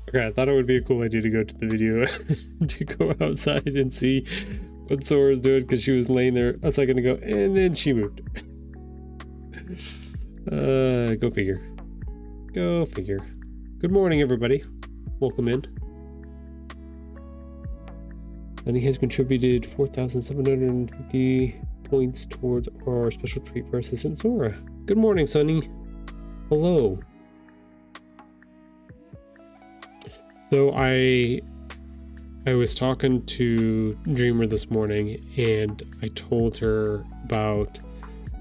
Okay, I thought it would be a cool idea to go to the video to go outside and see what Sora's doing, because she was laying there a second ago and then she moved. Go figure. Go figure. Good morning, everybody. Welcome in. Sunny has contributed 4,750 points towards our special treat for assistant Sora. Good morning, Sunny. Hello. So I was talking to Dreamer this morning, and I told her about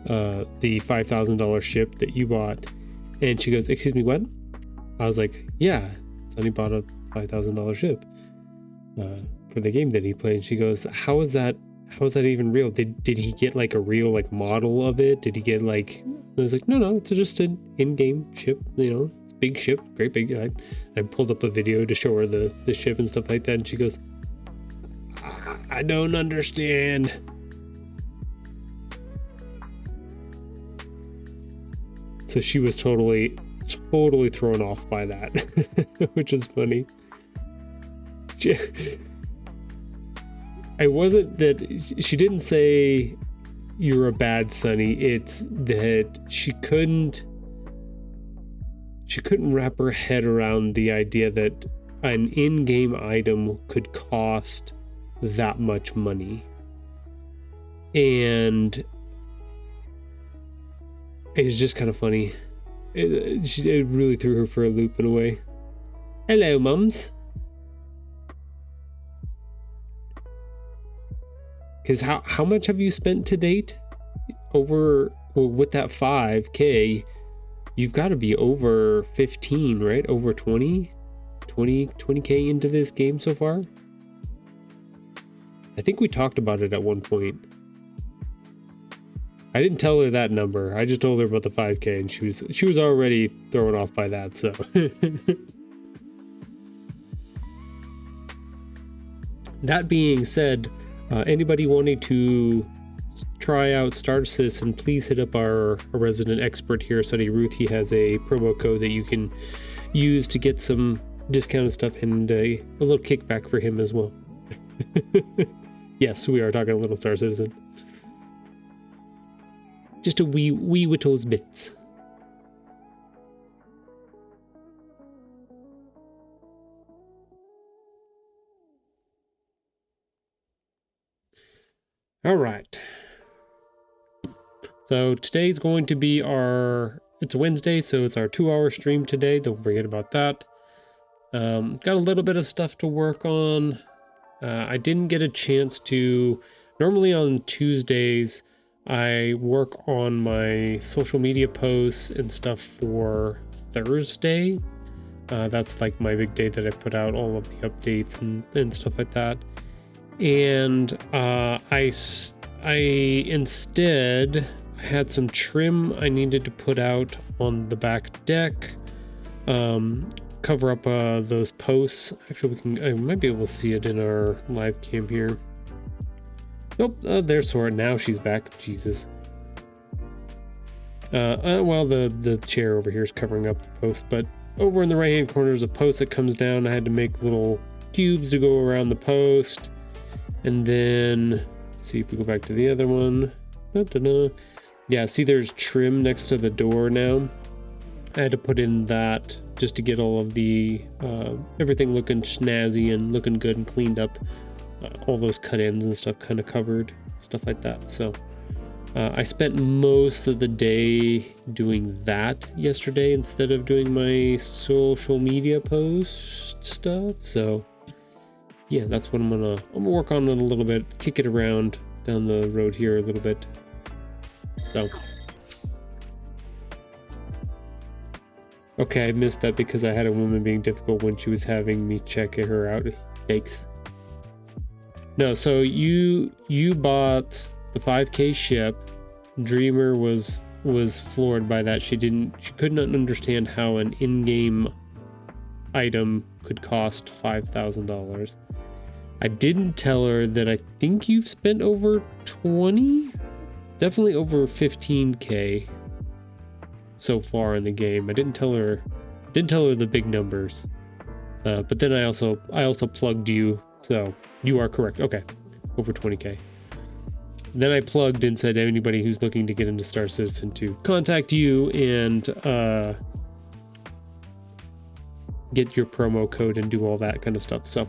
the $5,000 ship that you bought, and she goes, "Excuse me, what?" I was like, "Yeah, Sonny bought a $5,000 ship for the game that he played." She goes, "How is that even real? Did he get like a real like model of it? Did he get like?" I was like, "No, it's just an in-game ship. You know, it's a big ship, great big." I pulled up a video to show her the ship and stuff like that, and she goes, "I don't understand." So she was totally thrown off by that, which is funny. She didn't say you're a bad Sonny. It's that she couldn't wrap her head around the idea that an in-game item could cost that much money. And it's just kind of funny. It really threw her for a loop in a way. Hello, mums. Because how much have you spent to date? With that 5K, you've got to be over 15, right? Over 20K into this game so far. I think we talked about it at one point. I didn't tell her that number. I just told her about the 5K, and she was already thrown off by that. So that being said, anybody wanting to try out Star Citizen, please hit up our resident expert here, Sunny Ruth. He has a promo code that you can use to get some discounted stuff and a little kickback for him as well. Yes, we are talking a little Star Citizen. Just a wee whittles bits. All right. So today's going to be it's Wednesday, so it's our 2-hour stream today. Don't forget about that. Got a little bit of stuff to work on. I didn't get a chance to, normally on Tuesdays, I work on my social media posts and stuff for Thursday. That's like my big day that I put out all of the updates and stuff like that. And I instead had some trim I needed to put out on the back deck, cover up those posts. Actually, I might be able to see it in our live cam here. Nope, there's Sora. Now she's back. Jesus. Well, the chair over here is covering up the post, but over in the right hand corner is a post that comes down. I had to make little cubes to go around the post. And then, see if we go back to the other one. Yeah, see there's trim next to the door now. I had to put in that just to get all of the, everything looking snazzy and looking good and cleaned up. All those cut ends and stuff kind of covered, stuff like that. So I spent most of the day doing that yesterday instead of doing my social media post stuff. So yeah, that's what I'm gonna work on it a little bit, kick it around down the road here a little bit. So okay, I missed that because I had a woman being difficult when she was having me check her out. Yikes. No, so you bought the 5K ship. Dreamer was floored by that. She couldn't understand how an in-game item could cost $5,000. I didn't tell her that I think you've spent over 20, definitely over 15K so far in the game. I didn't tell her the big numbers. But then I also plugged you, so you are correct. Okay, over 20K. Then I plugged and said anybody who's looking to get into Star Citizen to contact you and get your promo code and do all that kind of stuff. So,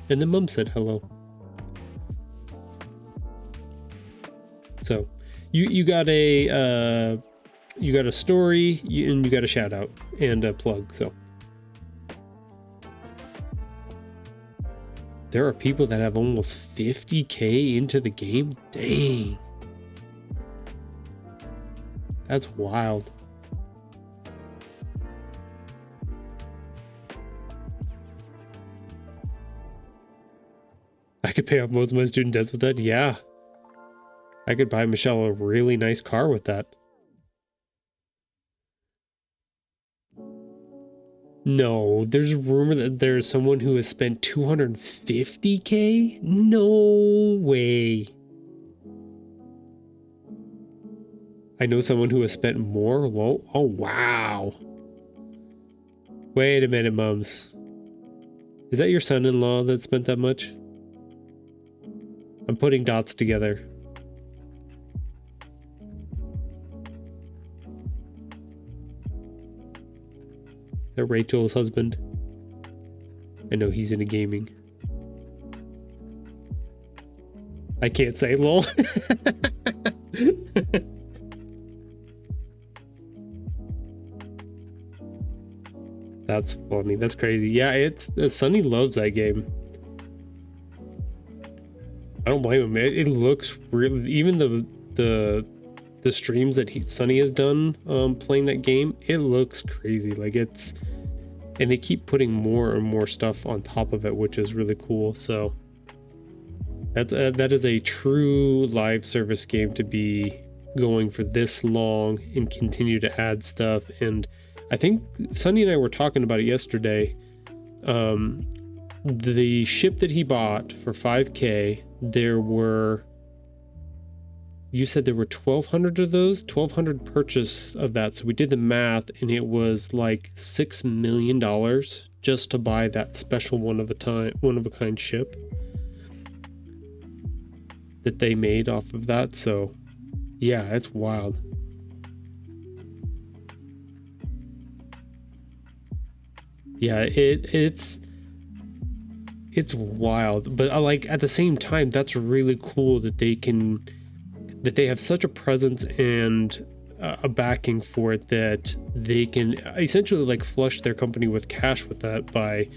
and then Mom said hello. So, you got a story and you got a shout out and a plug. So. There are people that have almost 50K into the game. Dang. That's wild. I could pay off most of my student debts with that. Yeah. I could buy Michelle a really nice car with that. No, there's a rumor that there's someone who has spent 250K? No way. I know someone who has spent more. Lol. Oh, wow. Wait a minute, Mums. Is that your son-in-law that spent that much? I'm putting dots together. That Rachel's husband. I know he's into gaming. I can't say lol. That's funny. That's crazy. Yeah, Sonny loves that game. I don't blame him. It looks really, even the streams that Sonny has done playing that game, it looks crazy. Like and they keep putting more and more stuff on top of it, which is really cool. So that is a true live service game to be going for this long and continue to add stuff. And I think Sonny and I were talking about it yesterday. The ship that he bought for 5K, you said there were 1,200 of those, 1,200 purchase of that. So we did the math and it was like $6 million just to buy that special one of a kind ship that they made off of that. So yeah, it's wild. Yeah, it's wild, but like at the same time, that's really cool that they have such a presence and a backing for it that they can essentially like flush their company with cash with that by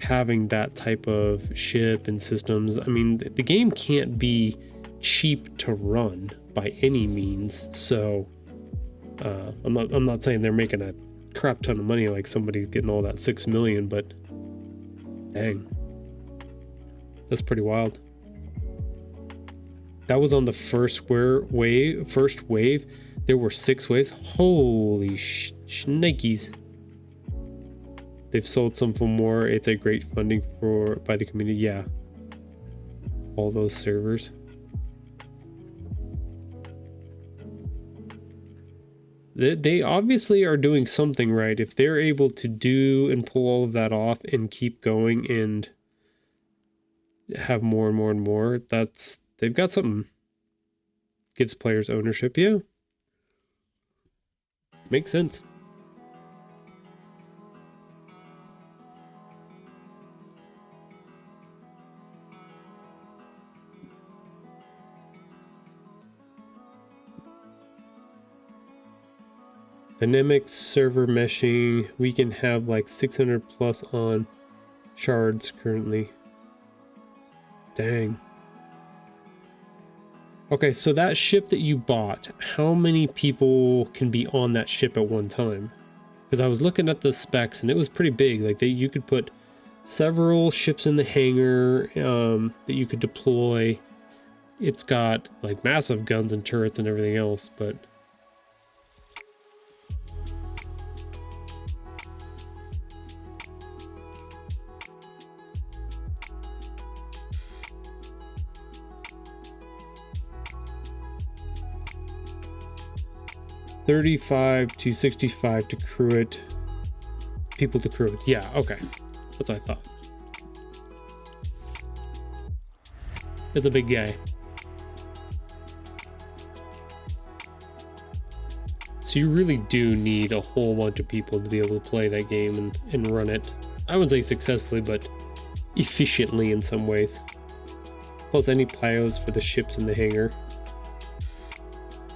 having that type of ship and systems. I mean, the game can't be cheap to run by any means. So I'm not saying they're making a crap ton of money like somebody's getting all that 6 million, but dang, that's pretty wild. That was on the first wave. There were 6 waves. Holy shnikes. They've sold some for more. It's a great funding by the community. Yeah. All those servers. They obviously are doing something right. If they're able to do and pull all of that off and keep going and have more and more and more, they've got something. Gives players ownership. Yeah. Makes sense. Dynamic server meshing. We can have like 600 plus on shards currently. Dang. Okay, so that ship that you bought, how many people can be on that ship at one time? Because I was looking at the specs and it was pretty big. Like you could put several ships in the hangar that you could deploy. It's got like massive guns and turrets and everything else, but 35 to 65 to crew it. People to crew it. Yeah, okay. That's what I thought. It's a big guy. So you really do need a whole bunch of people to be able to play that game and run it. I wouldn't say successfully, but efficiently in some ways. Plus any pilots for the ships in the hangar.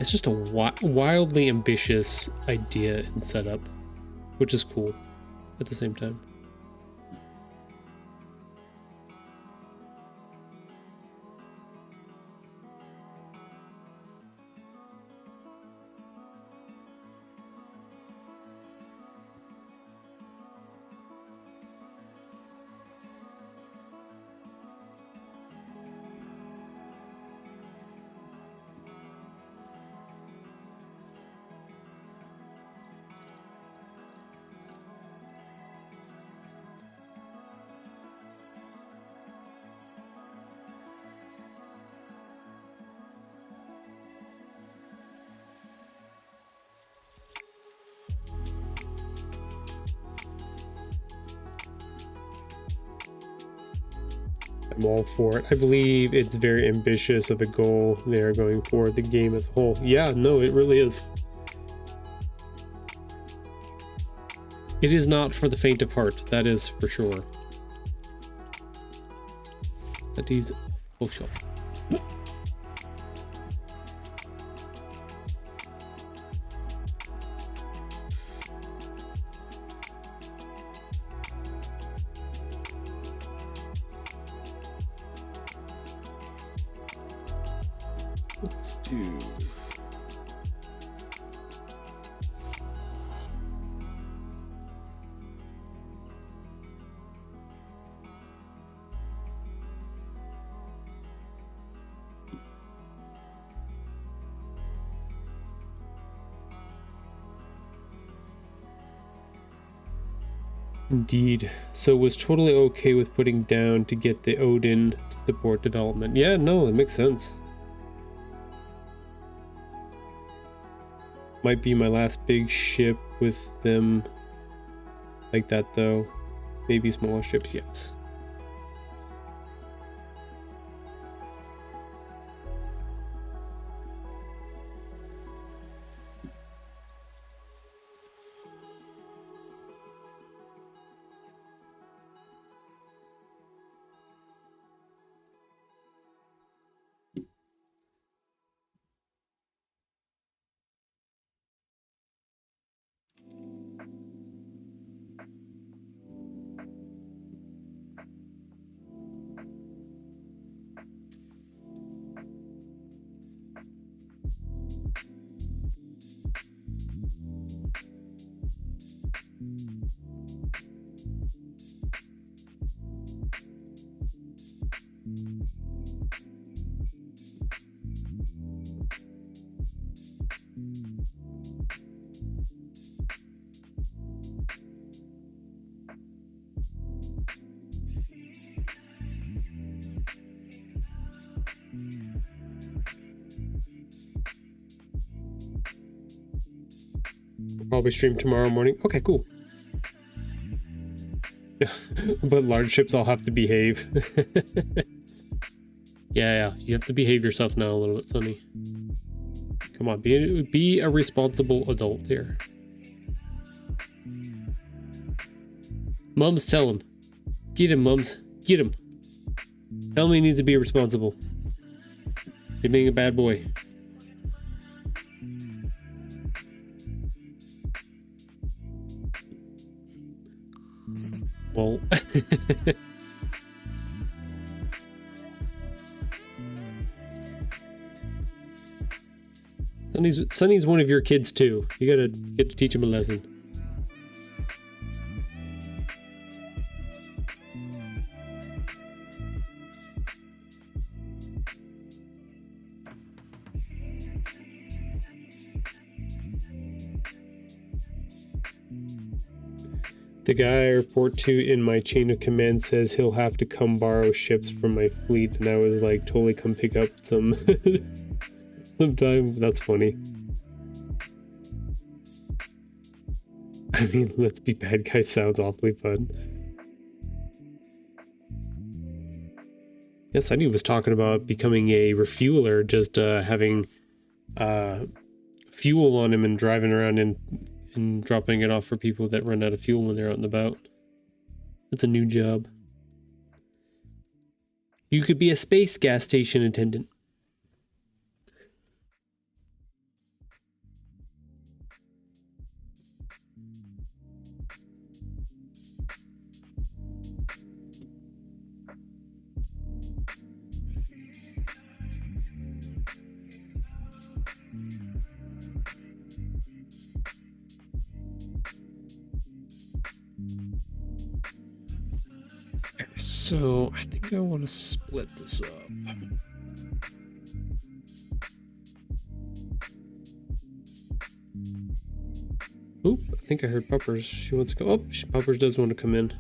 It's just a wildly ambitious idea and setup, which is cool at the same time. I'm all for it. I believe it's very ambitious of a goal they're going for the game as a whole. Yeah, no, it really is. It is not for the faint of heart, that is for sure. That is for sure. Let's do... Indeed. So was totally okay with putting down to get the Odin to support development. Yeah, no, it makes sense. Might be my last big ship with them like that though. Maybe smaller ships, yes. Probably stream tomorrow morning. Okay, cool. But large ships all have to behave. Yeah, you have to behave yourself now a little bit, Sonny. Come on, be a responsible adult here. Mums, tell him. Get him, Mums. Get him. Tell him he needs to be responsible. You're being a bad boy. Well. Sonny's one of your kids too. You gotta get to teach him a lesson. The guy I report to in my chain of command says he'll have to come borrow ships from my fleet, and I was like, totally come pick up some sometime. That's funny. I mean, let's be bad guys sounds awfully fun. Yes, Sunny was talking about becoming a refueler, just having fuel on him and driving around and dropping it off for people that run out of fuel when they're out and about. That's a new job. You could be a space gas station attendant. So I think I want to split this up. Oop, I think I heard Puppers. She wants to go. Oh, Puppers does want to come in.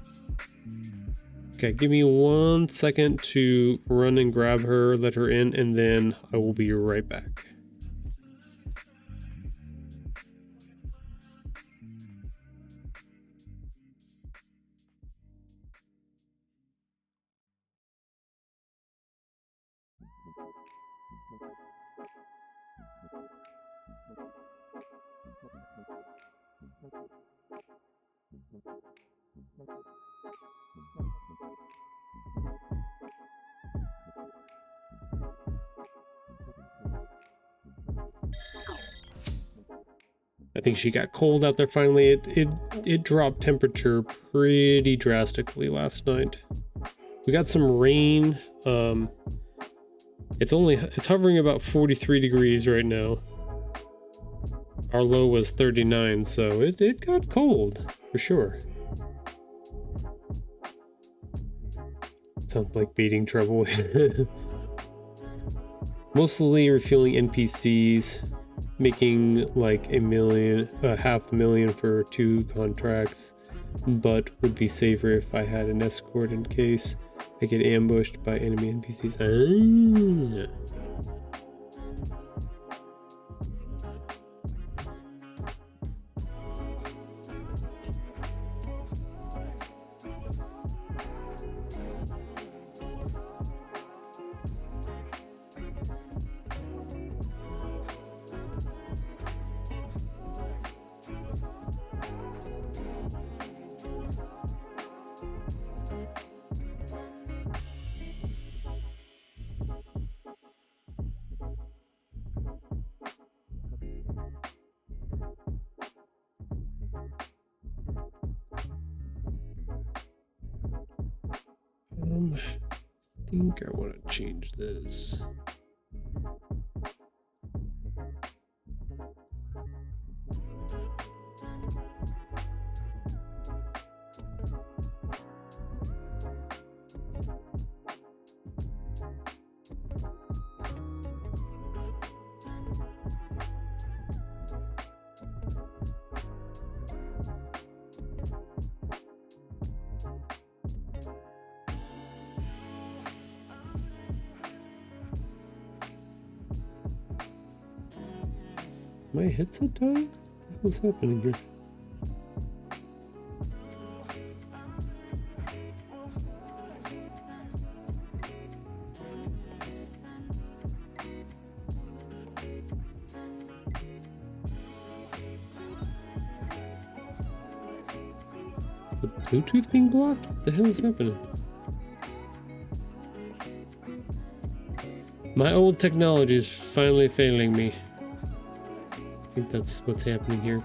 Okay, give me 1 second to run and grab her, let her in, and then I will be right back. I think she got cold out there finally. It dropped temperature pretty drastically last night. We got some rain. It's hovering about 43 degrees right now. Our low was 39, so it got cold for sure. Sounds like beating trouble. Mostly refueling NPCs, making like $500,000 for 2 contracts, but would be safer if I had an escort in case I get ambushed by enemy NPCs. Ah. I think I want to change this. My headset dying? What's happening here? Is the Bluetooth being blocked? What the hell is happening? My old technology is finally failing me. I think that's what's happening here.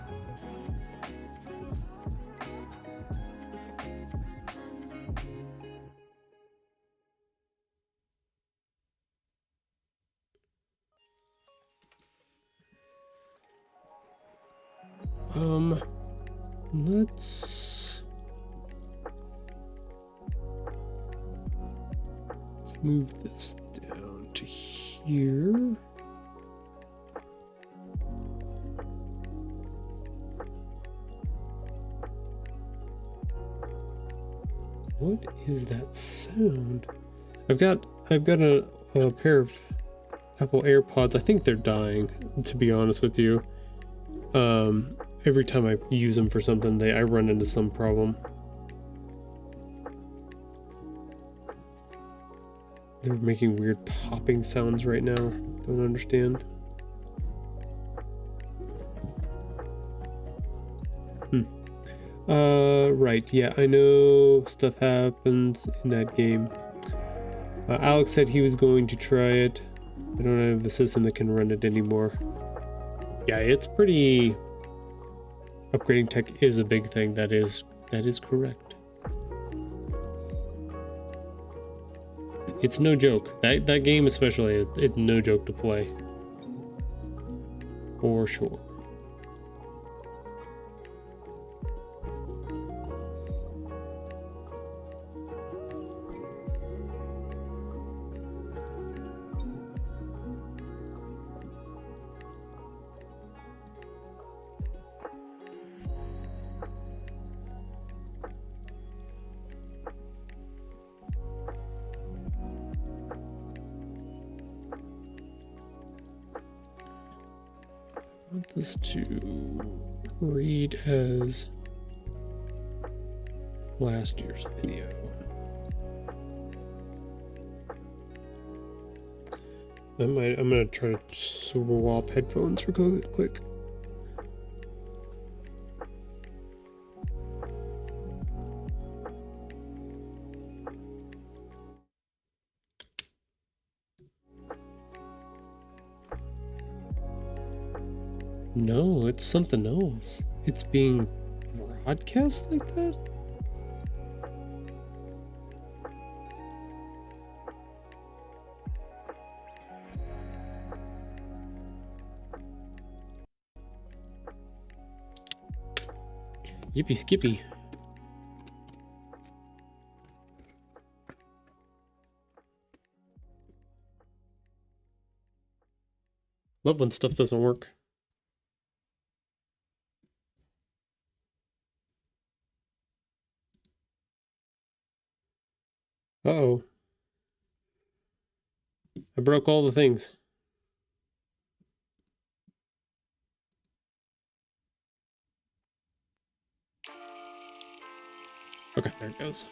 Let's move this down to here. What is that sound? I've got a pair of Apple AirPods. I think they're dying, to be honest with you. every time I use them for something, I run into some problem. They're making weird popping sounds right now. Don't understand. Right, yeah, I know stuff happens in that game. Alex said he was going to try it. I don't have the system that can run it anymore. Yeah, it's pretty... Upgrading tech is a big thing. That is correct. It's no joke. That game especially, it's no joke to play. For sure. I want this to read as last year's video. I'm gonna try to swap headphones real quick. No, it's something else. It's being broadcast like that? Yippee skippy. Love when stuff doesn't work. Uh-oh. I broke all the things. Okay, there it goes.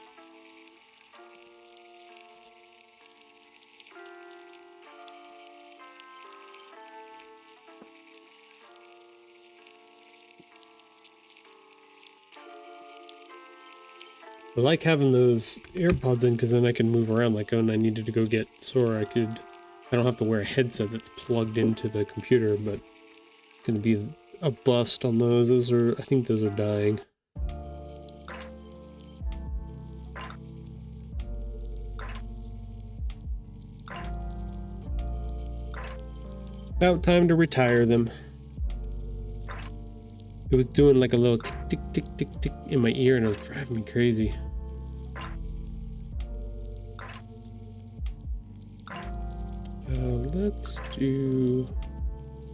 I like having those AirPods in because then I can move around. Like when I needed to go get Sora, I don't have to wear a headset that's plugged into the computer, but gonna be a bust on those. I think those are dying. About time to retire them. It was doing like a little tick, tick, tick, tick, tick in my ear and it was driving me crazy. Let's do...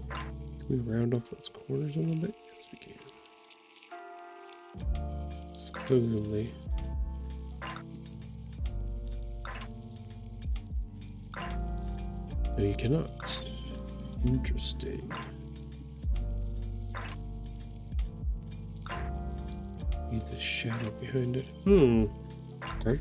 Can we round off those corners a little bit? Yes, we can. Supposedly. No, you cannot. Interesting. Needs a shadow behind it. Okay.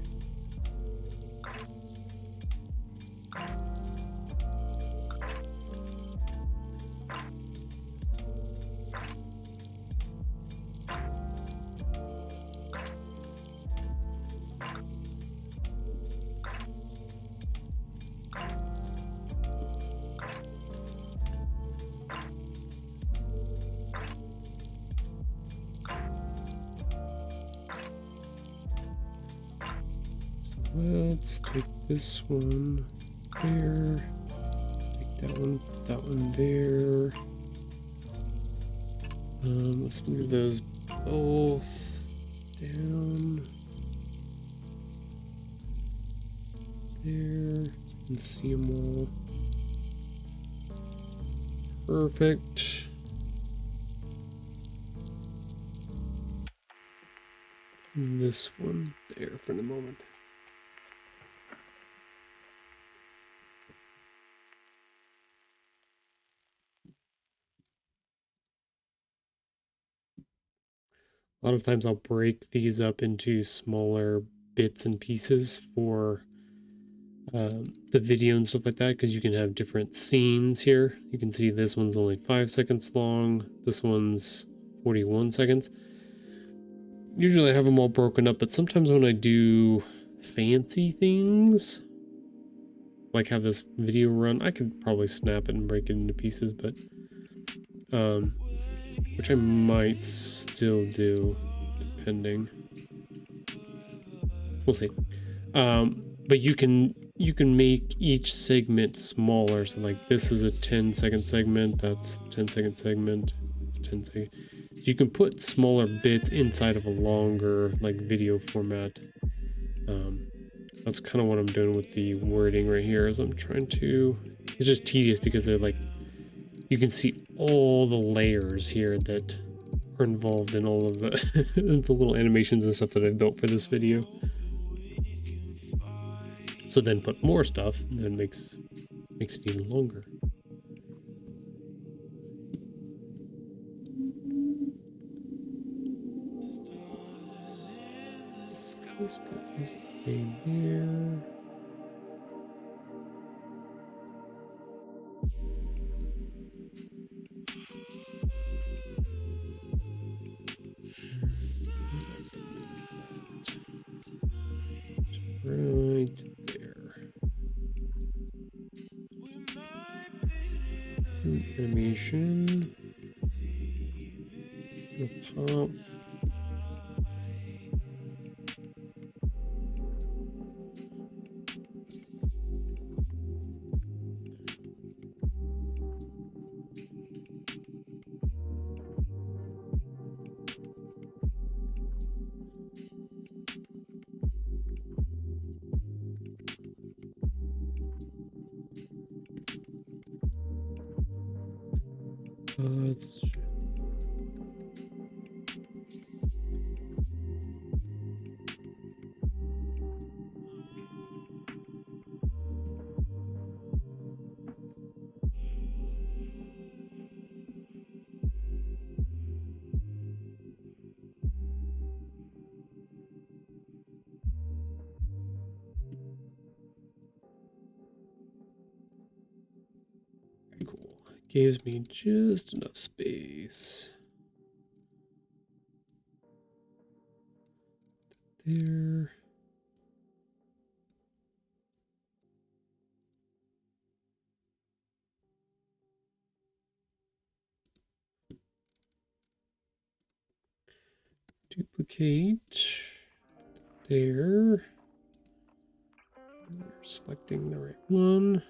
Let's take this one there, take that one there. Let's move those both down there. You can see them all. Perfect. This one there for the moment. A lot of times I'll break these up into smaller bits and pieces for the video and stuff like that, because you can have different scenes here. You can see this one's only 5 seconds long. This one's 41 seconds. Usually I have them all broken up, but sometimes when I do fancy things, like have this video run, I could probably snap it and break it into pieces, but which I might still do, depending. We'll see. But you can make each segment smaller. So like this is a 10-second segment, that's a 10-second segment, that's 10 second. So you can put smaller bits inside of a longer like video format. That's kind of what I'm doing with the wording right here, is I'm trying to, it's just tedious because they're like, you can see all the layers here that are involved in all of the, the little animations and stuff that I built for this video. So then put more stuff, and then makes it even longer. This goes in there. Right there. Animation. Pop. Let's cool. Gives me just enough space. There. Duplicate. There. We're selecting the right one.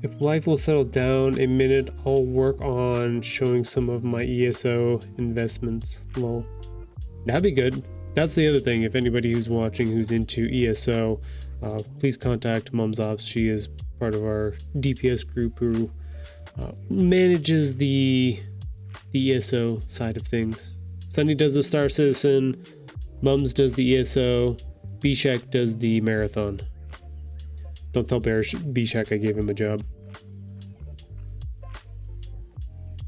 If life will settle down a minute, I'll work on showing some of my ESO investments. Lol. That'd be good. That's the other thing. If anybody who's watching who's into ESO, please contact Mom's Ops. She is part of our DPS group who manages the ESO side of things. Sunny does the Star Citizen, Mums does the ESO, B-Shack does the marathon. Don't tell B-Shack I gave him a job.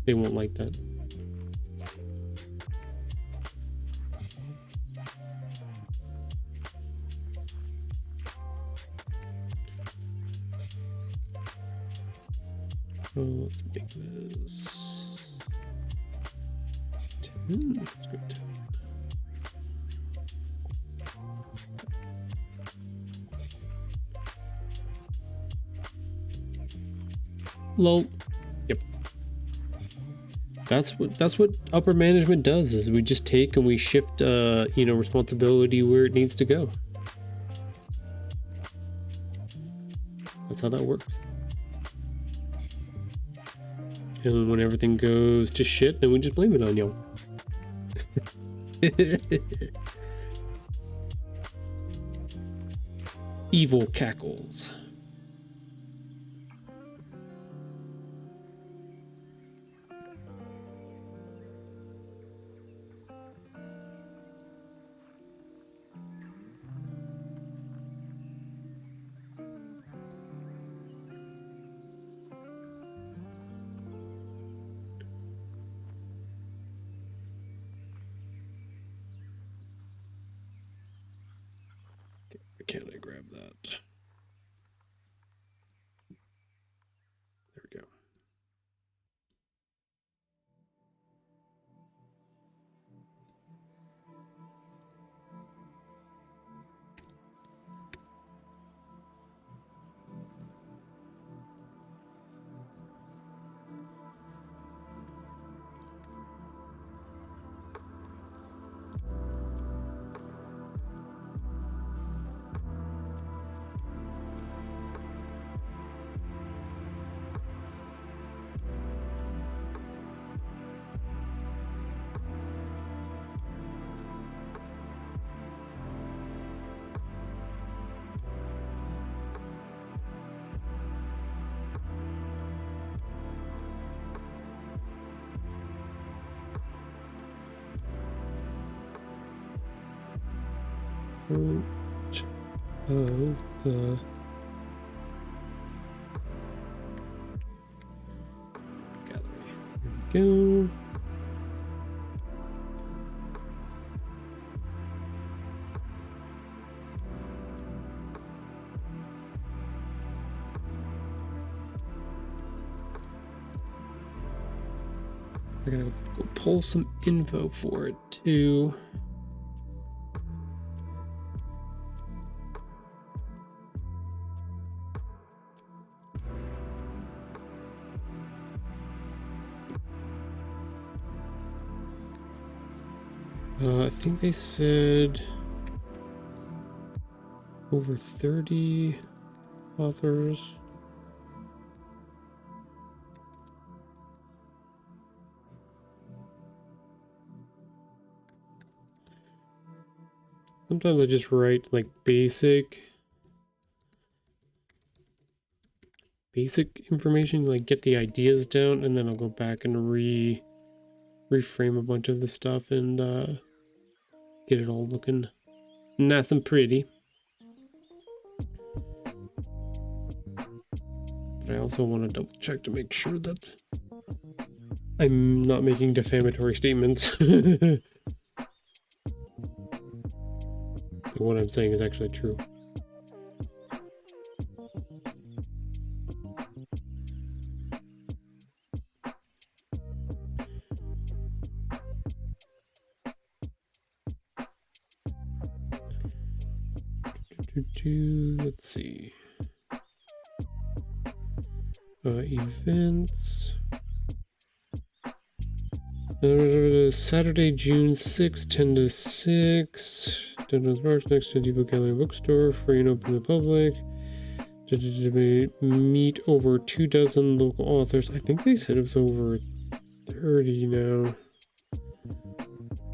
They won't like that. Oh, let's make this 10. Let's go 10. Lol. Yep. That's what upper management does, is we just take and we shift responsibility where it needs to go. That's how that works. And when everything goes to shit, then we just blame it on y'all. Evil cackles. Can I grab that? There we go. Of the gallery. There we go. We're gonna go pull some info for it too. I think they said over 30 authors. Sometimes I just write like basic information, like get the ideas down, and then I'll go back and reframe a bunch of the stuff and get it all looking nice and pretty. But I also want to double check to make sure that I'm not making defamatory statements. What I'm saying is actually true. Let's see. Events. Saturday, June 6th, 10 to 6. Dungeons March next to Depot Gallery Bookstore. Free and open to the public. Meet over 24 local authors. I think they said it was over 30 now.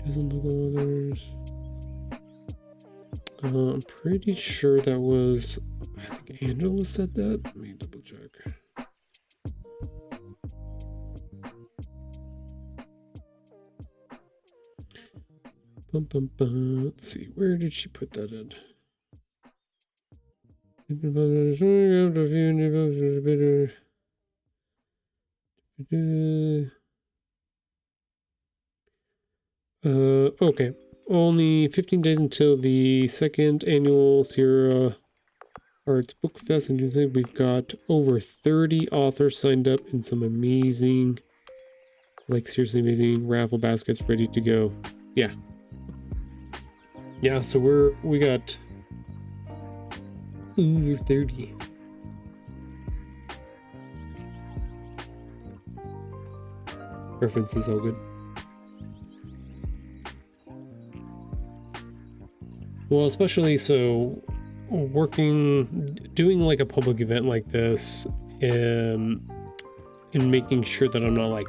24 local authors. I'm pretty sure that was, I think Angela said that. Let me double check. Let's see, where did she put that in? Okay. Only 15 days until the second annual Sierra Arts Book Fest in June 6th. We've got over 30 authors signed up and some amazing, like seriously amazing raffle baskets ready to go. Yeah. Yeah, so we got over 30. Reference is all good. Well, especially so doing like a public event like this, and in making sure that I'm not like,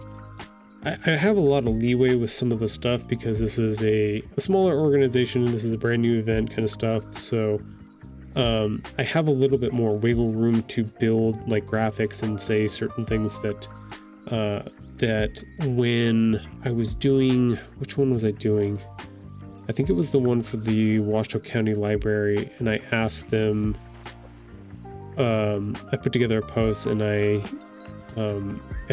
I have a lot of leeway with some of the stuff because this is a smaller organization. This is a brand new event kind of stuff. So I have a little bit more wiggle room to build like graphics and say certain things that that when I was doing, which one was I doing? I think it was the one for the Washoe County Library, and I asked them, I put together a post and I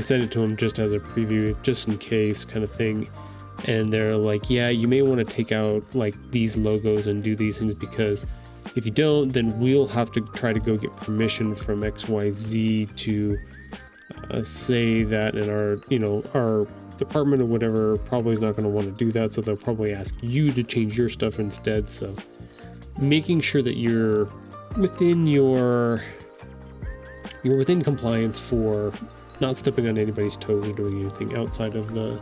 sent it to them just as a preview, just in case kind of thing. And they're like, yeah, you may want to take out like these logos and do these things, because if you don't, then we'll have to try to go get permission from XYZ to say that, and our department or whatever probably is not going to want to do that, so they'll probably ask you to change your stuff instead. So making sure that you're within within compliance for not stepping on anybody's toes or doing anything outside of the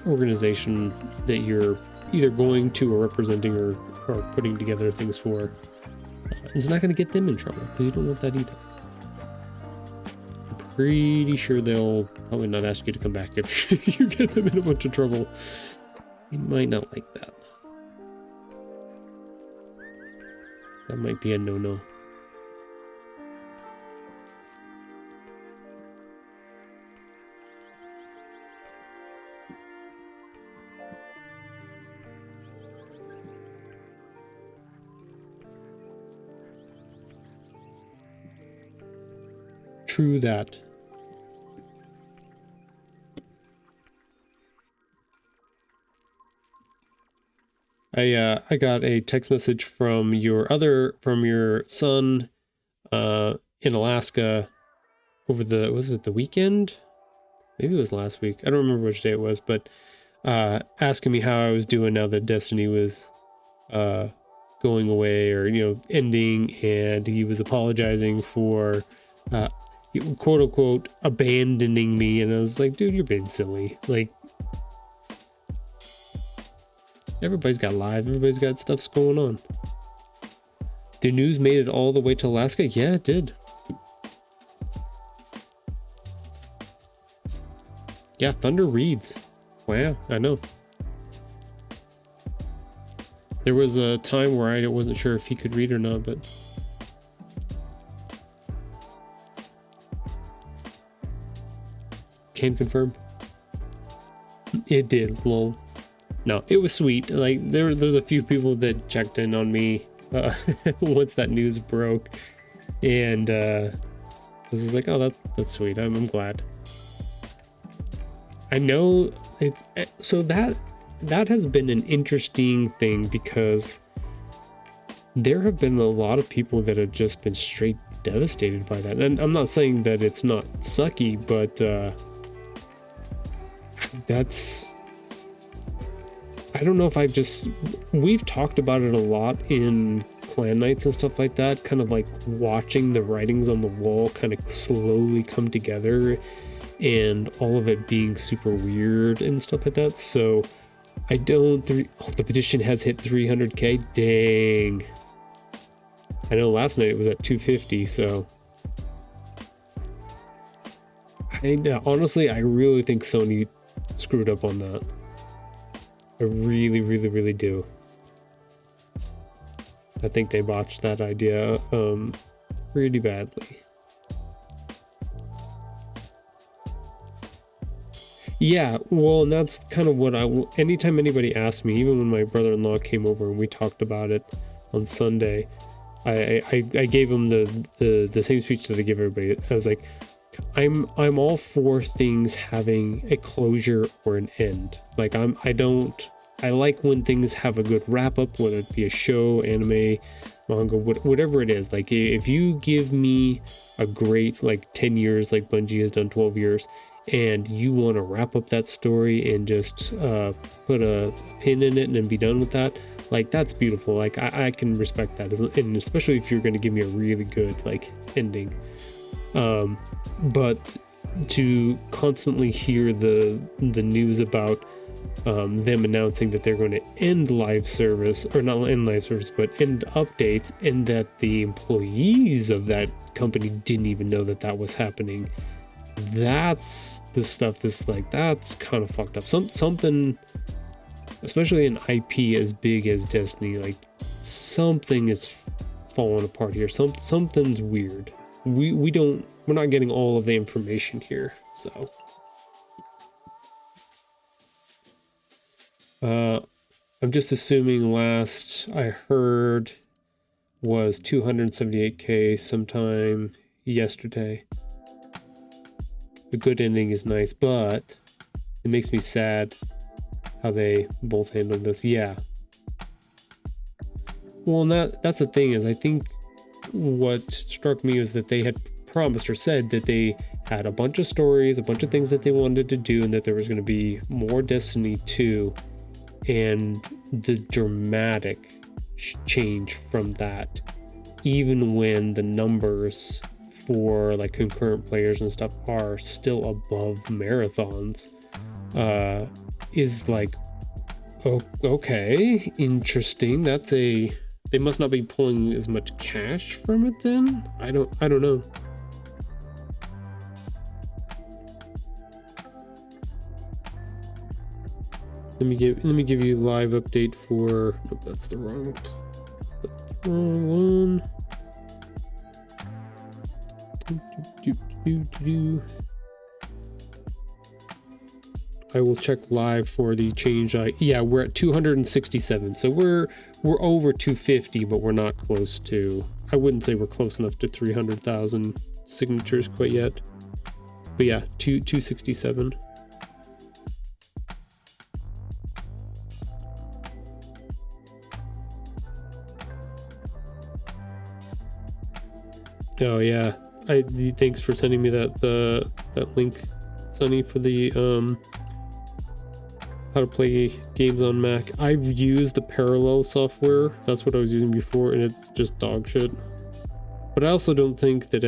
organization that you're either going to or representing or putting together things for. It's not going to get them in trouble, because you don't want that either. Pretty sure they'll probably not ask you to come back if you get them in a bunch of trouble. They might not like that. That might be a no-no. True that. I got a text message from your son in Alaska over was it the weekend? Maybe it was last week. I don't remember which day it was, but asking me how I was doing now that Destiny was going away, or ending, and he was apologizing for quote unquote abandoning me. And I was like, dude, you're being silly. Like, everybody's got everybody's got stuff's going on. The news made it all the way to Alaska. Yeah, it did. Yeah, Thunder reads. Wow, I know. There was a time where I wasn't sure if he could read or not, but can confirm. It did, lol. No, it was sweet. Like, there's a few people that checked in on me once that news broke, and I was just like, oh, that's sweet. I'm glad. I know so that has been an interesting thing, because there have been a lot of people that have just been straight devastated by that. And I'm not saying that it's not sucky, but I don't know if we've talked about it a lot in clan nights and stuff like that, kind of like watching the writings on the wall kind of slowly come together, and all of it being super weird and stuff like that. So the petition has hit 300k. Dang. I know last night it was at 250, so honestly, I really think Sony screwed up on that. I really, really, really do. I think they botched that idea pretty badly. Yeah, well, and that's kind of what anytime anybody asked me, even when my brother-in-law came over and we talked about it on Sunday, I gave him the same speech that I give everybody. I was like, I'm all for things having a closure or an end. Like, I like when things have a good wrap up, whether it be a show, anime, manga, whatever it is. Like, if you give me a great, like, 10 years, like Bungie has done 12 years, and you want to wrap up that story and just put a pin in it and then be done with that, like, that's beautiful. Like, I can respect that, and especially if you're going to give me a really good, like, ending. But to constantly hear the news about them announcing that they're going to end live service, or not end live service, but end updates, and that the employees of that company didn't even know that was happening, That's the stuff that's kind of fucked up. Something, especially an IP as big as Destiny, like something is falling apart here. Something's weird. We're not getting all of the information here. So I'm just assuming last I heard was 278K sometime yesterday. A good ending is nice, but it makes me sad how they both handled this. Yeah. Well, and that's the thing is, I think what struck me was that they had promised or said that they had a bunch of stories, a bunch of things that they wanted to do, and that there was going to be more Destiny 2, and the dramatic change from that, even when the numbers for like concurrent players and stuff are still above marathons, is like, oh, okay, interesting. They must not be pulling as much cash from it then. I don't know. Let me give you a live update for, nope, that's the wrong one. I will check live for the change. Yeah, we're at 267. So we're over 250, but we're not close to, I wouldn't say we're close enough to 300,000 signatures quite yet. But yeah, 267. Oh yeah, thanks for sending me that link, Sonny, for the how to play games on Mac. I've used the Parallel software. That's what I was using before, and it's just dog shit. But I also don't think that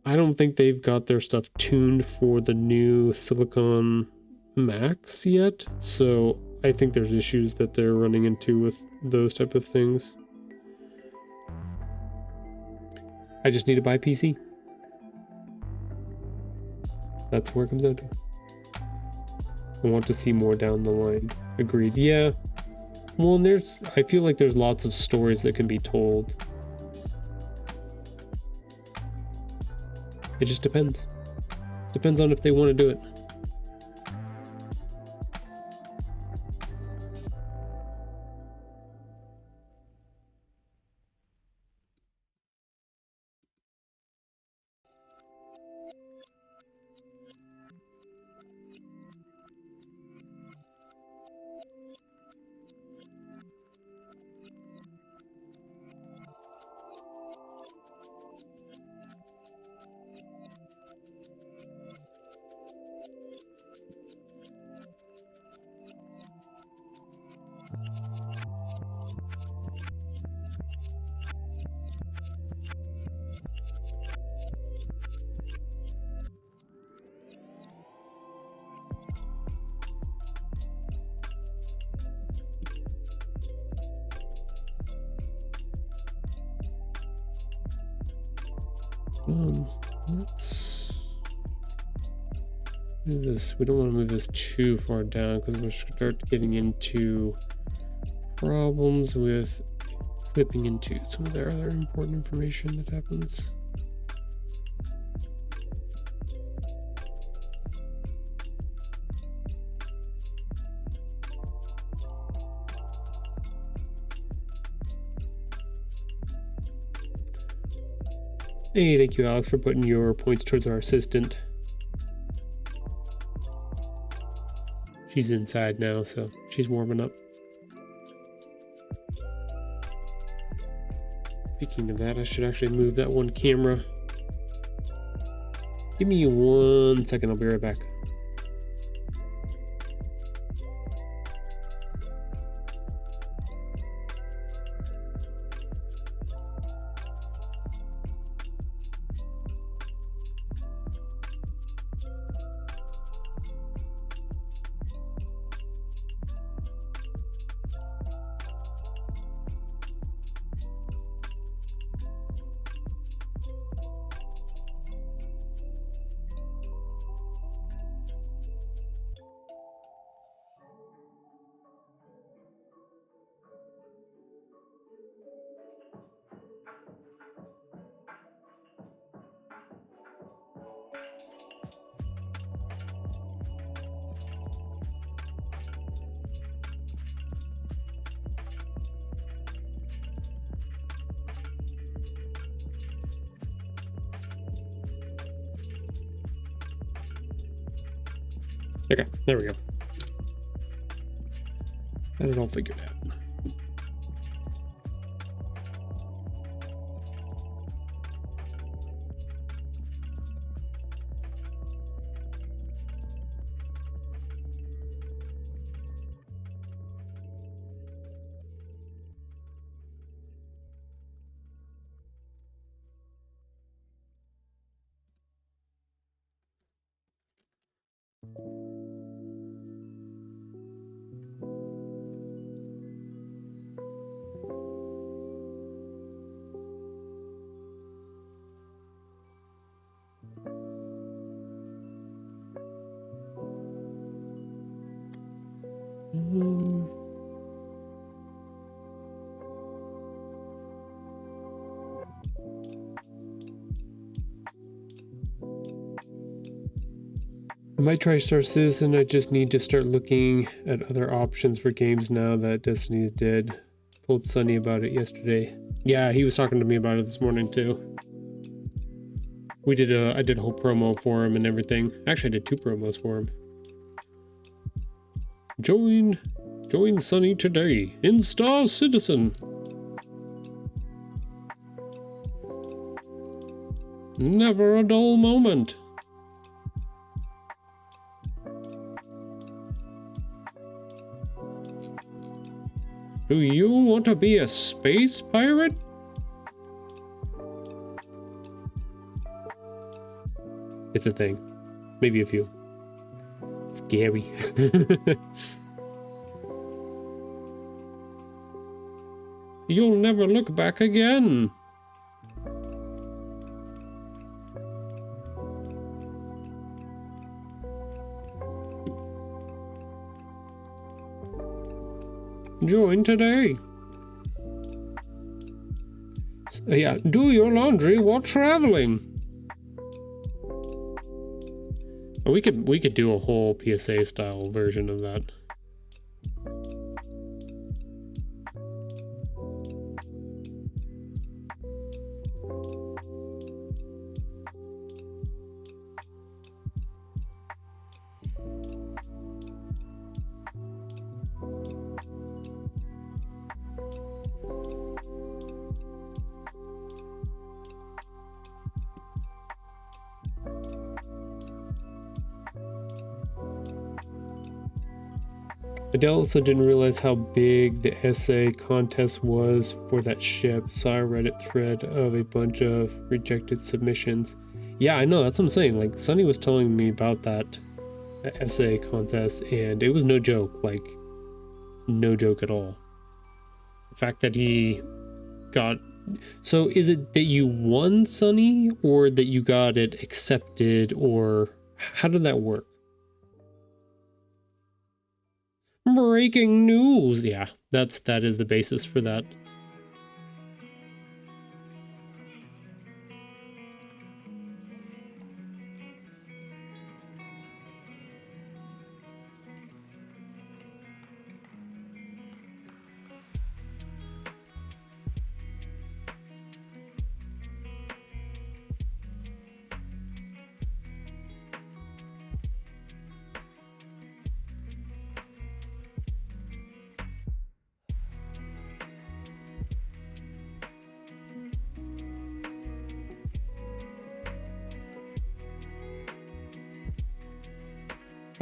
I don't think they've got their stuff tuned for the new Silicon Macs yet. So I think there's issues that they're running into with those type of things. I just need to buy a PC. That's where it comes down to. I want to see more down the line. Agreed. Yeah. Well, and I feel like there's lots of stories that can be told. It just depends. Depends on if they want to do it. Let's move this. We don't want to move this too far down because we'll start getting into problems with clipping into some of their other important information that happens. Hey, thank you, Alex, for putting your points towards our assistant. She's inside now, so she's warming up. Speaking of that, I should actually move that one camera. Give me 1 second, I'll be right back. Okay, there we go. Got it all figured out. I might try Star Citizen. I just need to start looking at other options for games now that Destiny's did. Told Sonny about it yesterday. Yeah, he was talking to me about it this morning too. I did a whole promo for him and everything. Actually, I did 2 promos for him. Join Sonny today in Star Citizen. Never a dull moment. Do you want to be a space pirate? It's a thing. Maybe a few. Scary. You'll never look back again. Join today. Yeah, do your laundry while traveling. We could do a whole PSA style version of that. I also didn't realize how big the essay contest was for that ship. Saw a Reddit thread of a bunch of rejected submissions. Yeah, I know, that's what I'm saying. Like, Sonny was telling me about that essay contest, and it was no joke. Like, no joke at all. The fact that he got... So is it that you won, Sonny, or that you got it accepted, or how did that work? Breaking news. Yeah, that is the basis for that.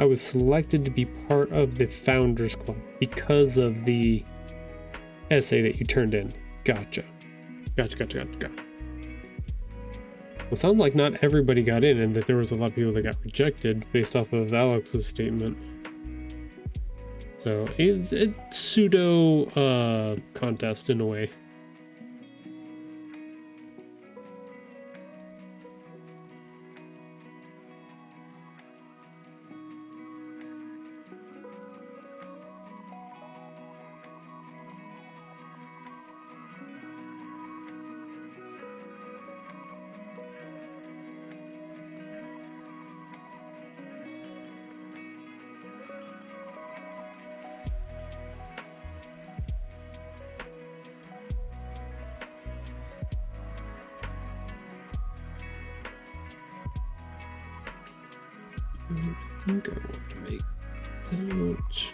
I was selected to be part of the Founders Club because of the essay that you turned in. Gotcha. Gotcha. Well, it sounds like not everybody got in, and that there was a lot of people that got rejected based off of Alex's statement. So it's a pseudo contest in a way. think I want to make that.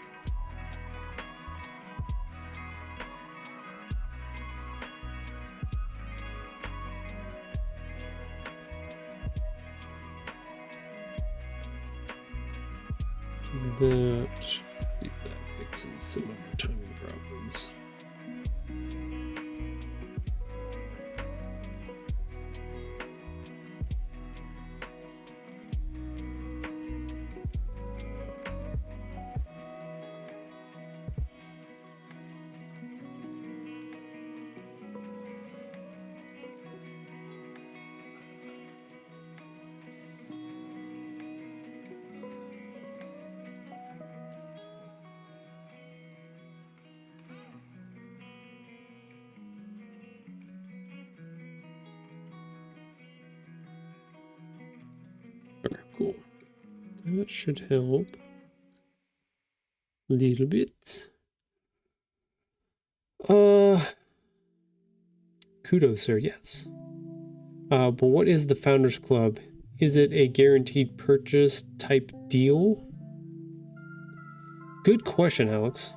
That, see if that fixes some of our timing problems. Okay, cool. That should help a little bit. Kudos, sir. Yes. But what is the Founders Club? Is it a guaranteed purchase type deal? Good question, Alex.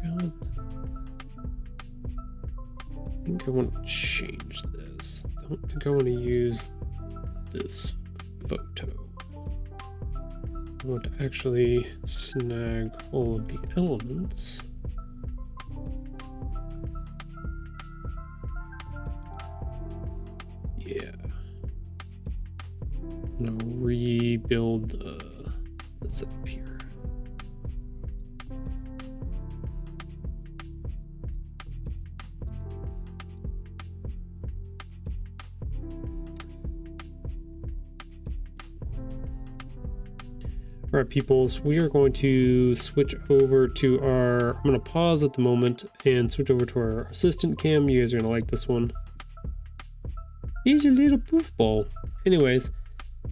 God. I think I want to change this. I don't think I want to use this photo. I want to actually snag all of the elements. Yeah. I'm gonna rebuild the setup here. All right, peoples, we are going to switch over to our, I'm going to pause at the moment and switch over to our assistant cam. You guys are going to like this one. He's a little poof ball. Anyways,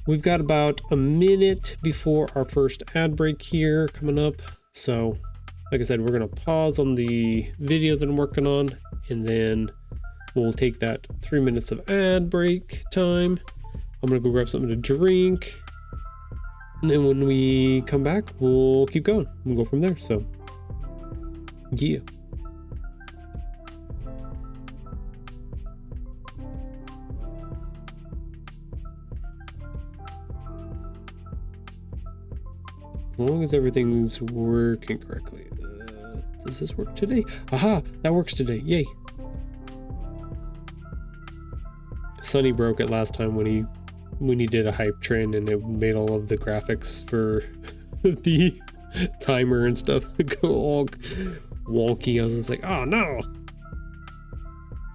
we've got about a minute before our first ad break here coming up. So, like I said, we're going to pause on the video that I'm working on, and then we'll take that 3 minutes of ad break time. I'm going to go grab something to drink. And then when we come back, we'll keep going. We'll go from there. So, yeah. As long as everything's working correctly. Does this work today? Aha! That works today. Yay. Sunny broke it last time when he did a hype train, and it made all of the graphics for the timer and stuff go all wonky. I was just like, oh no.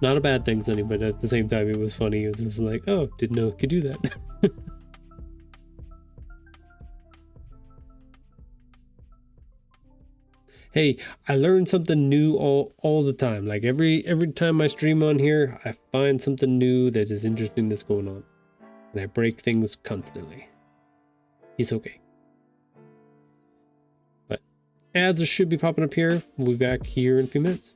Not a bad thing, Sunny, but at the same time it was funny. It was just like, oh, didn't know it could do that. Hey, I learn something new all the time. Like every time I stream on here, I find something new that is interesting that's going on. And I break things constantly. He's okay. But ads should be popping up here. We'll be back here in a few minutes.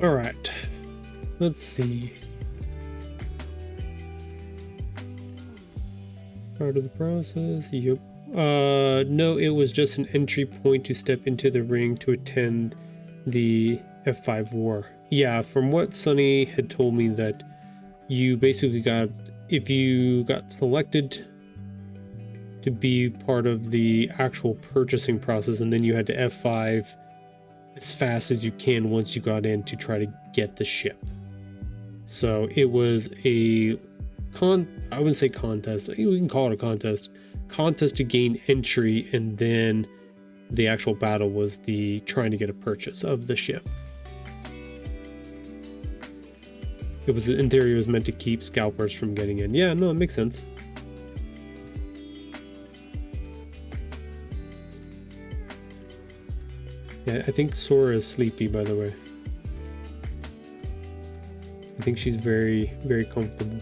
All right, let's see. Part of the process, yep. No, it was just an entry point to step into the ring to attend the F5 war. Yeah, from what Sunny had told me, that you basically got, if you got selected to be part of the actual purchasing process, and then you had to F5 as fast as you can once you got in to try to get the ship. So it was a I wouldn't say contest, we can call it a contest to gain entry, and then the actual battle was the trying to get a purchase of the ship. It was, in theory, it was meant to keep scalpers from getting in. Yeah, no, it makes sense. Yeah, I think Sora is sleepy, by the way. I think she's very, very comfortable.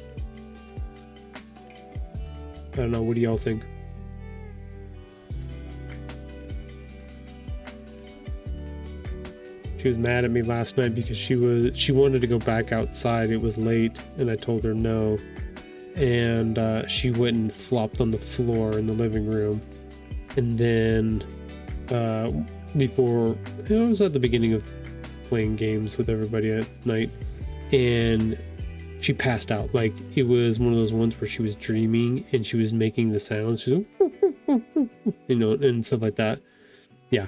I don't know, what do y'all think? She was mad at me last night because she wanted to go back outside. It was late and I told her no. And she went and flopped on the floor in the living room. And then before, it was at the beginning of playing games with everybody at night, and she passed out. Like, it was one of those ones where she was dreaming and she was making the sounds. She was like, you know, and stuff like that. Yeah.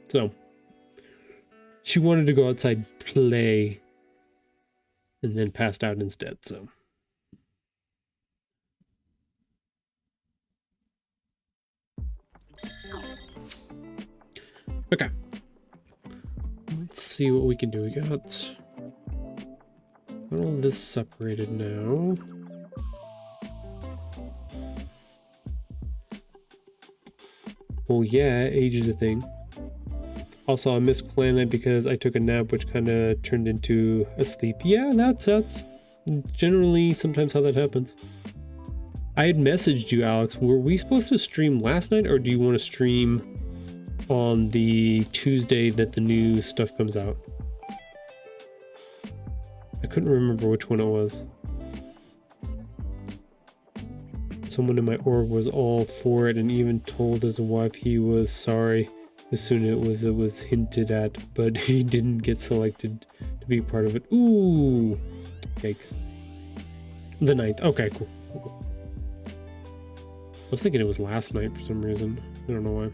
So she wanted to go outside, play, and then passed out instead. So okay, let's see what we can do. We got all this separated now. Well, yeah, age is a thing. Also, I missed Clan Night because I took a nap, which kind of turned into a sleep. Yeah, that's generally sometimes how that happens. I had messaged you, Alex. Were we supposed to stream last night, or do you want to stream on the Tuesday that the new stuff comes out? I couldn't remember which one it was. Someone in my org was all for it and even told his wife he was sorry as soon as it was hinted at, but he didn't get selected to be part of it. Ooh, yikes. The 9th. Okay, cool. I was thinking it was last night for some reason. I don't know why.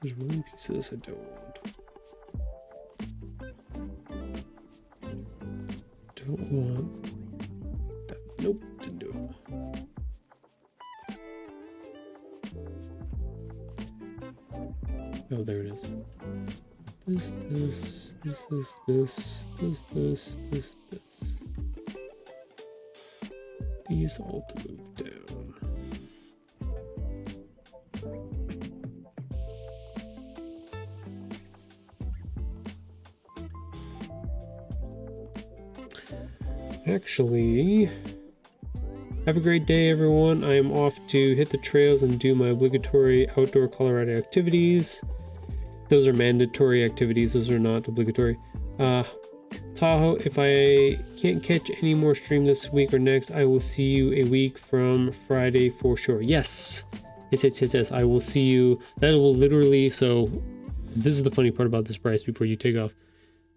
There's one piece of this I don't want. Don't want that. Nope, didn't do it. Oh, there it is. This. These all to move down. Actually, have a great day, everyone. I am off to hit the trails and do my obligatory outdoor Colorado activities. Those are mandatory activities. Those are not obligatory. Tahoe, if I can't catch any more stream this week or next, I will see you a week from Friday for sure. Yes. Yes. I will see you. That will literally, so this is the funny part about this, Bryce, before you take off.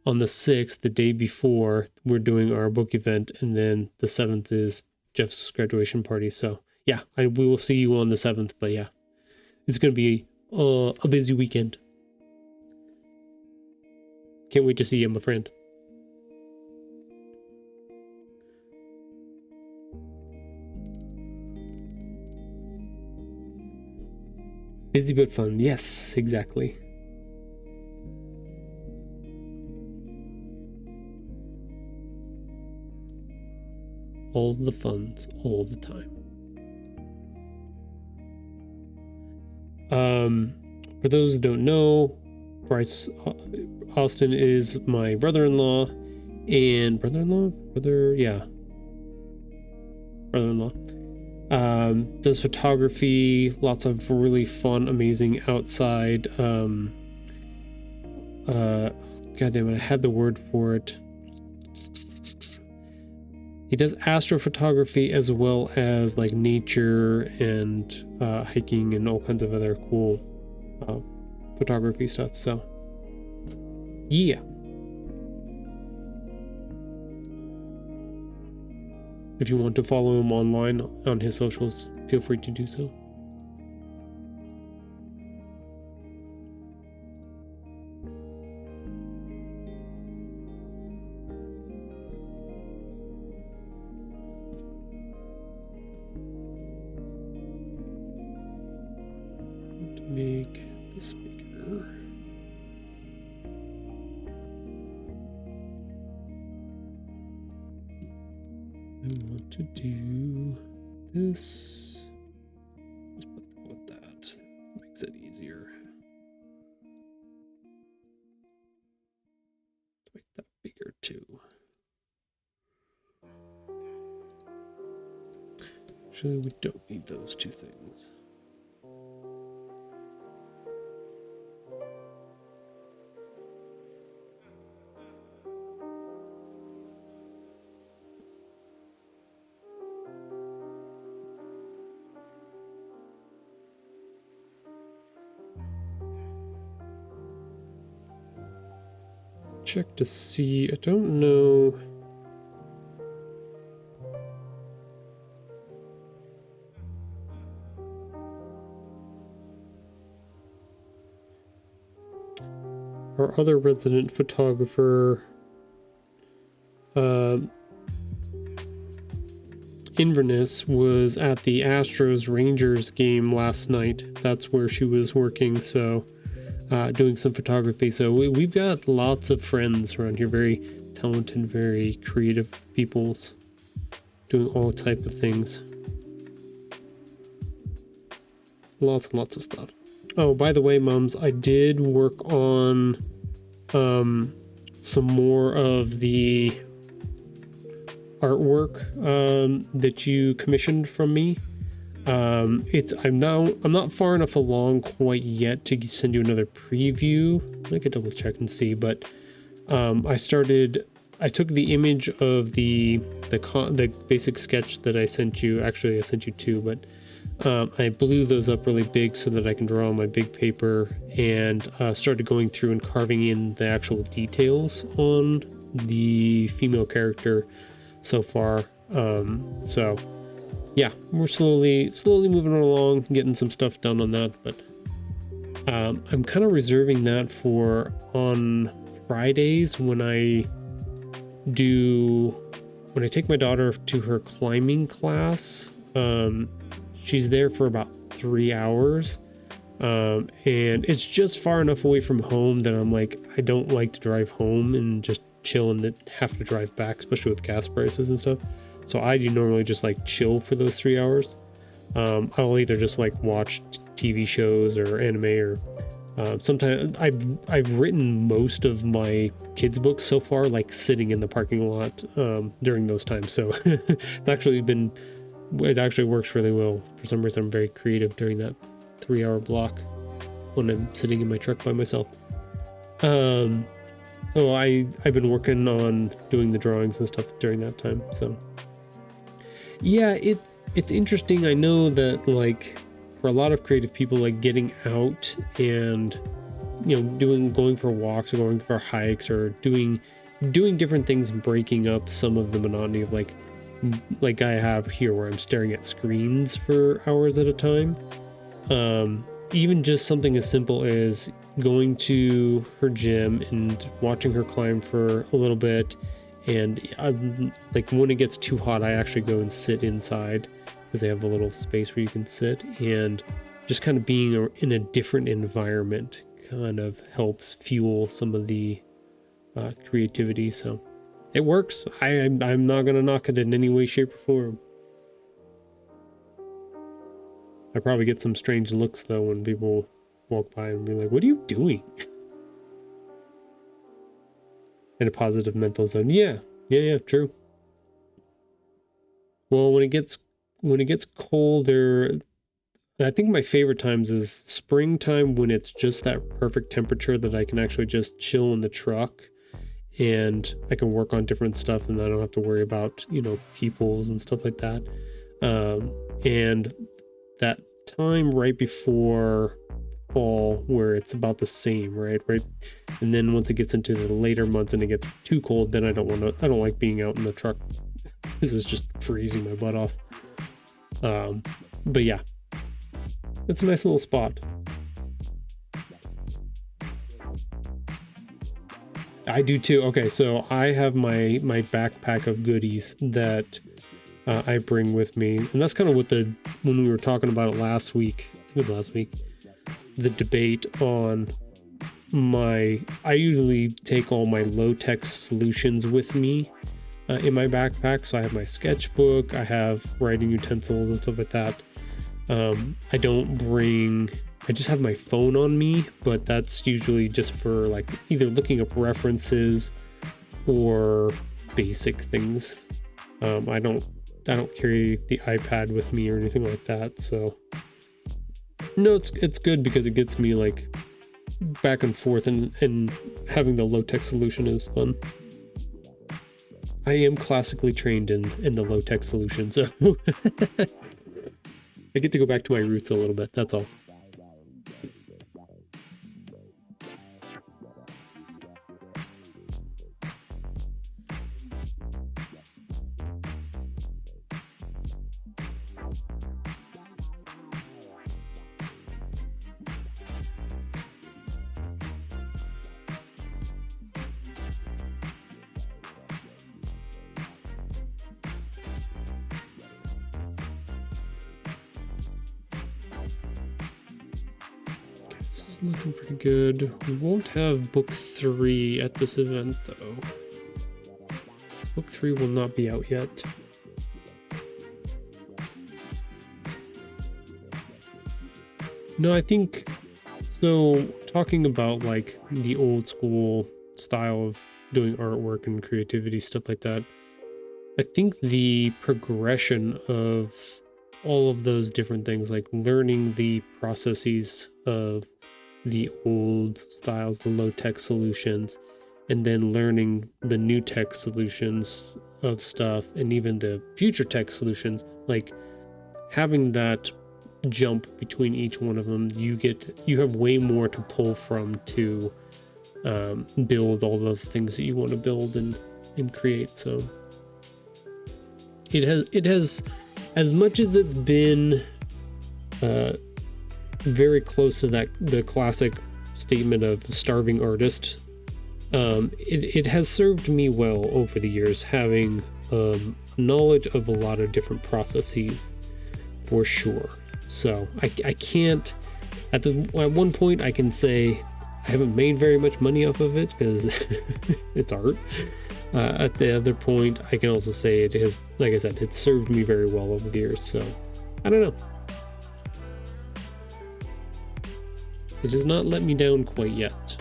On the 6th, the day before, we're doing our book event, and then the 7th is Jeff's graduation party. So yeah, we will see you on the 7th, but yeah, it's going to be a busy weekend. Can't wait to see you, my friend. Busy but fun. Yes, exactly. All the funs, all the time. For those who don't know, Bryce Austin is my brother-in-law and brother-in-law? Brother-in-law. Does photography, lots of really fun, amazing outside. God damn it, I had the word for it. He does astrophotography as well as like nature and hiking and all kinds of other cool photography stuff. So, yeah. If you want to follow him online on his socials, feel free to do so. Make this bigger. I want to do this. Just put that with that. Makes it easier. Let's make that bigger too. Actually, we don't need those two things. Check to see, I don't know. Our other resident photographer, Inverness, was at the Astros Rangers game last night. That's where she was working, so doing some photography. So we've got lots of friends around here, very talented, very creative peoples doing all type of things. Lots and lots of stuff. Oh, by the way, mums, I did work on some more of the artwork that you commissioned from me. I'm not far enough along quite yet to send you another preview. I could double check and see, but I took the image of the basic sketch that I sent you. Actually, I sent you two, but I blew those up really big so that I can draw on my big paper, and started going through and carving in the actual details on the female character so far. So yeah, we're slowly moving along, getting some stuff done on that, but I'm kind of reserving that for on Fridays when I take my daughter to her climbing class. She's there for about 3 hours, and it's just far enough away from home that I'm like, I don't like to drive home and just chill and then have to drive back, especially with gas prices and stuff. So I do normally just like chill for those 3 hours. I'll either just like watch TV shows or anime, or sometimes I've written most of my kids' books so far like sitting in the parking lot during those times. So it actually works really well. For some reason, I'm very creative during that 3 hour block when I'm sitting in my truck by myself. So I've been working on doing the drawings and stuff during that time. So yeah, it's interesting. I know that like for a lot of creative people, like getting out and, you know, going for walks or going for hikes or doing different things and breaking up some of the monotony of like I have here where I'm staring at screens for hours at a time. Even just something as simple as going to her gym and watching her climb for a little bit, and like when it gets too hot, I actually go and sit inside because they have a little space where you can sit, and just kind of being in a different environment kind of helps fuel some of the creativity. So it works. I'm not gonna knock it in any way, shape, or form. I probably get some strange looks though when people walk by and be like, "What are you doing?" In a positive mental zone. Yeah, true. Well, when it gets colder, I think my favorite times is springtime, when it's just that perfect temperature that I can actually just chill in the truck and I can work on different stuff and I don't have to worry about, peoples and stuff like that. And that time right before fall where it's about the same, right? And then once it gets into the later months and it gets too cold, then I don't like being out in the truck. This is just freezing my butt off. But yeah, it's a nice little spot. I do too. Okay, so I have my backpack of goodies that I bring with me, and that's kind of what when we were talking about it last week. I think it was last week. The debate on I usually take all my low-tech solutions with me in my backpack. So I have my sketchbook, I have writing utensils and stuff like that. I just have my phone on me, but that's usually just for like either looking up references or basic things. I don't carry the iPad with me or anything like that. So no, it's good because it gets me like back and forth, and having the low-tech solution is fun. I am classically trained in the low-tech solution, so I get to go back to my roots a little bit, that's all. Looking pretty good. We won't have book 3 at this event though. Book 3 will not be out yet. No, I think so. Talking about like the old school style of doing artwork and creativity, stuff like that, I think the progression of all of those different things, like learning the processes of the old styles, the low-tech solutions, and then learning the new tech solutions of stuff, and even the future tech solutions, like having that jump between each one of them, you have way more to pull from to build all the things that you want to build and create. So it has as much as it's been very close to the classic statement of starving artist. It has served me well over the years, having knowledge of a lot of different processes, for sure. So I can't at one point I can say I haven't made very much money off of it because it's art. At the other point, I can also say it has, like I said, it's served me very well over the years. So I don't know. It has not let me down quite yet.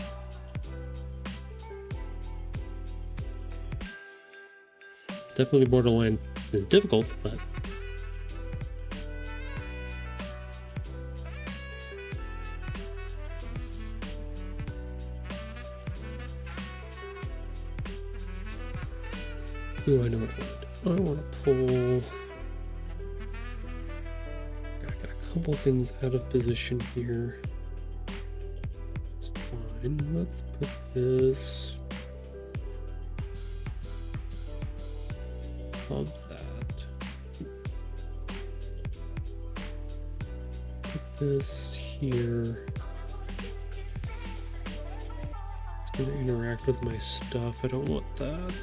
Definitely borderline is difficult, but ooh, I know what I want. I want to pull. I got a couple things out of position here. Let's put this above that. Put this here. It's going to interact with my stuff. I don't want that.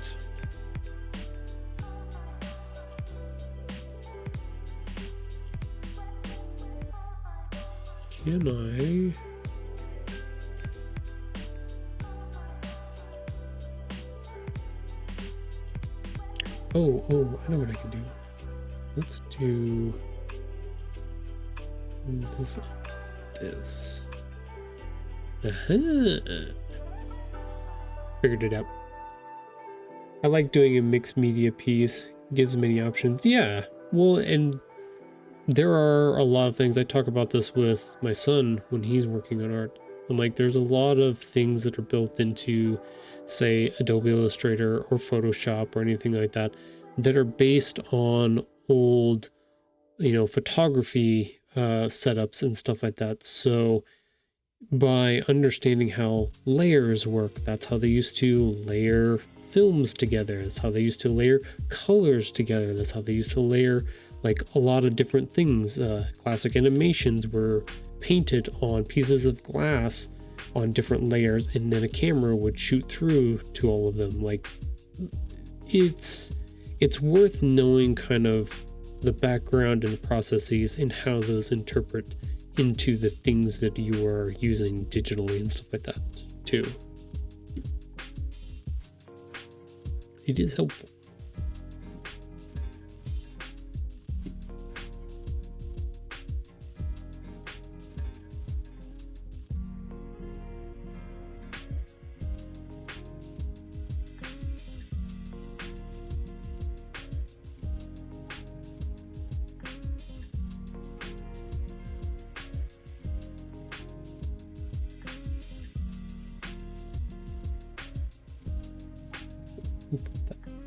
can I? Oh, I know what I can do. Let's do this on this. Figured it out. I like doing a mixed media piece. Gives many options. Yeah. Well, and there are a lot of things. I talk about this with my son when he's working on art. I'm like, there's a lot of things that are built into, say, Adobe Illustrator or Photoshop or anything like that, that are based on old, photography setups and stuff like that. So by understanding how layers work, that's how they used to layer films together. That's how they used to layer colors together. That's how they used to layer like a lot of different things. Classic animations were painted on pieces of glass on different layers, and then a camera would shoot through to all of them. Like, it's worth knowing kind of the background and processes and how those interpret into the things that you are using digitally and stuff like that too. It is helpful.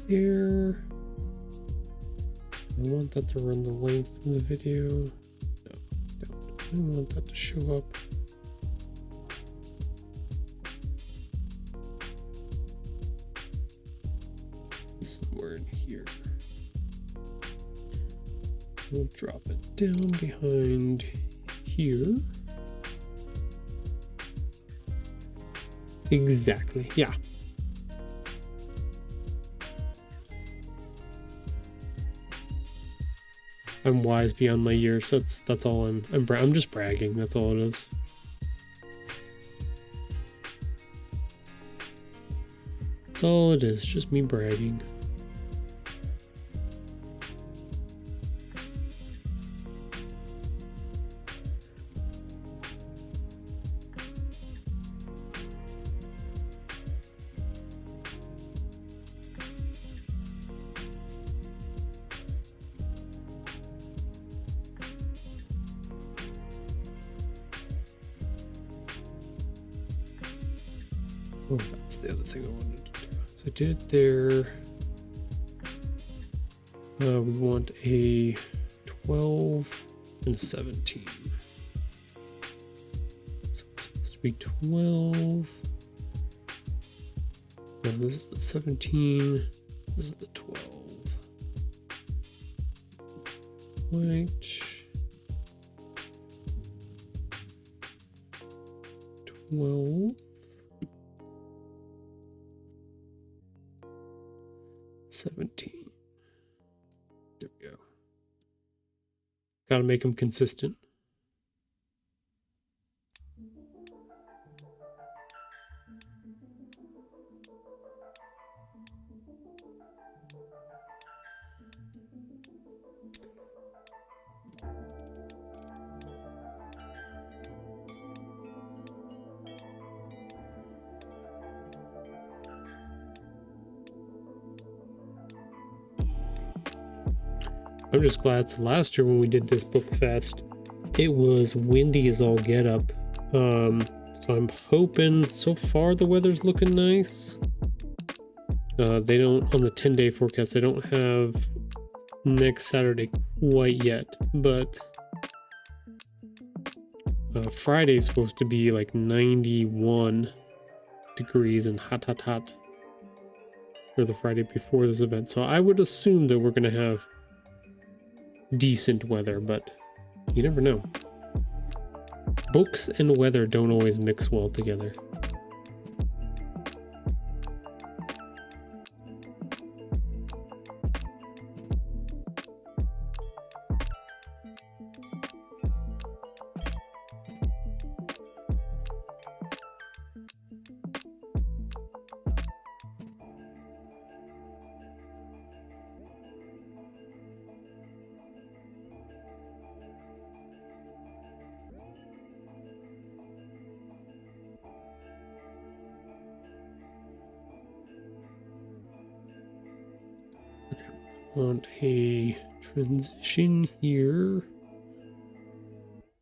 Here, I want that to run the length of the video. No, I don't want that to show up. Somewhere in here. We'll drop it down behind here. Exactly, yeah. I'm wise beyond my years. That's all I'm just bragging. That's all it is. That's all it is. Just me bragging. Oh, that's the other thing I wanted to do. So I did it there. We want a 12 and a 17. So it's supposed to be 12. No, this is the 17. This is the 12. White. 12. 17. There we go. Gotta make them consistent. I'm just glad. So last year when we did this book fest, it was windy as all get up. So I'm hoping, so far the weather's looking nice. They don't, on the 10-day forecast, they don't have next Saturday quite yet, but Friday's supposed to be like 91 degrees and hot for the Friday before this event. So I would assume that we're going to have decent weather, but you never know. Books and weather don't always mix well together. want a transition here.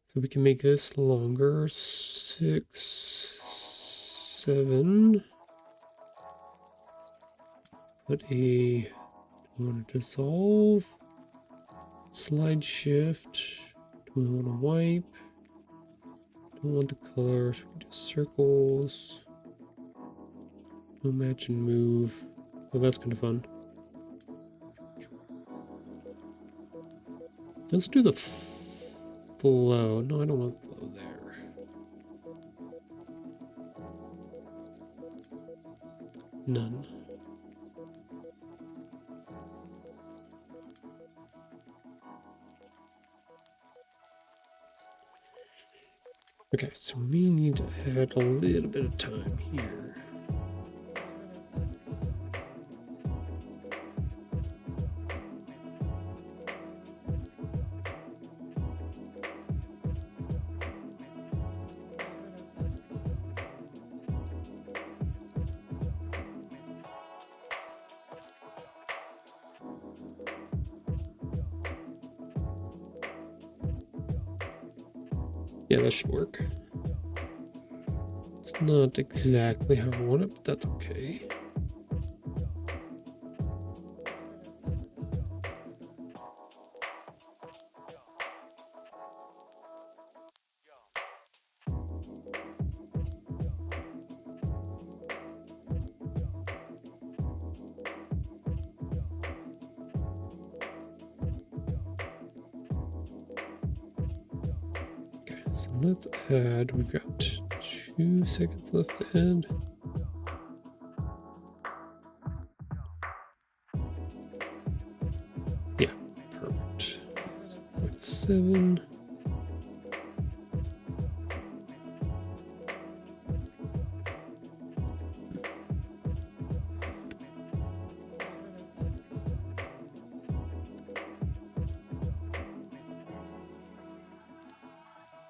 So we can make this longer. 6, 7. Put a, do we want to dissolve? Slide shift. Do we want to wipe? Don't want the colors. We do circles. No match and move. Oh, that's kind of fun. Let's do the flow. No, I don't want flow there. None. Okay, so we need to add a little bit of time here. Yeah, that should work. It's not exactly how I want it, but that's okay. So let's add, we've got 2 seconds left to add. Yeah, perfect. 0.7.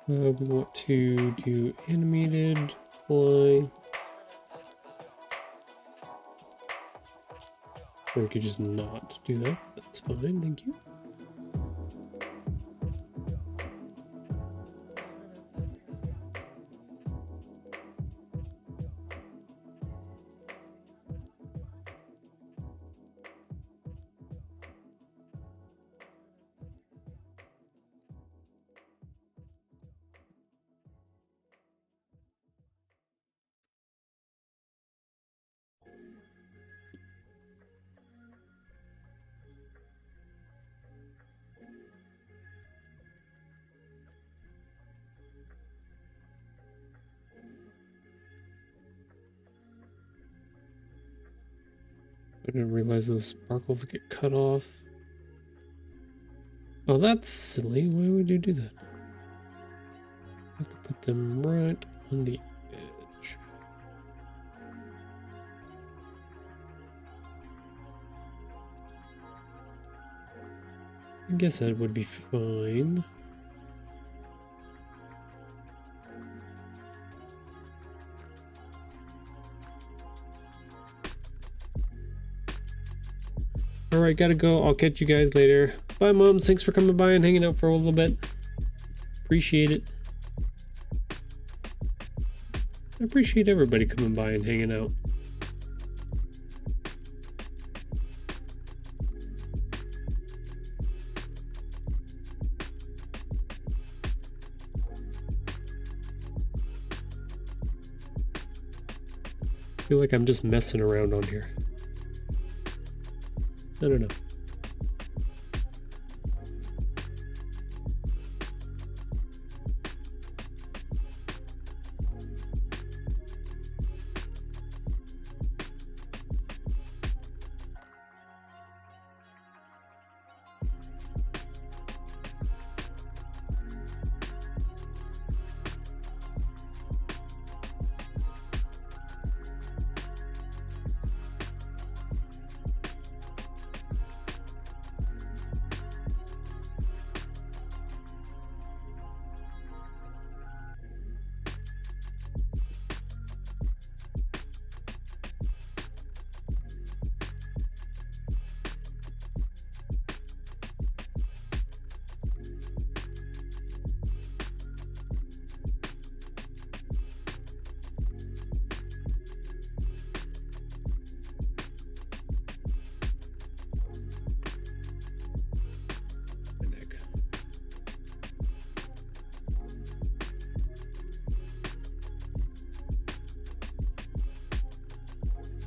We want to do animated fly. Or we could just not do that. That's fine, thank you. I didn't realize those sparkles get cut off. Oh, that's silly. Why would you do that? I have to put them right on the edge. I guess that would be fine. Alright, gotta go. I'll catch you guys later. Bye, Moms. Thanks for coming by and hanging out for a little bit. Appreciate it. I appreciate everybody coming by and hanging out. I feel like I'm just messing around on here. I don't know.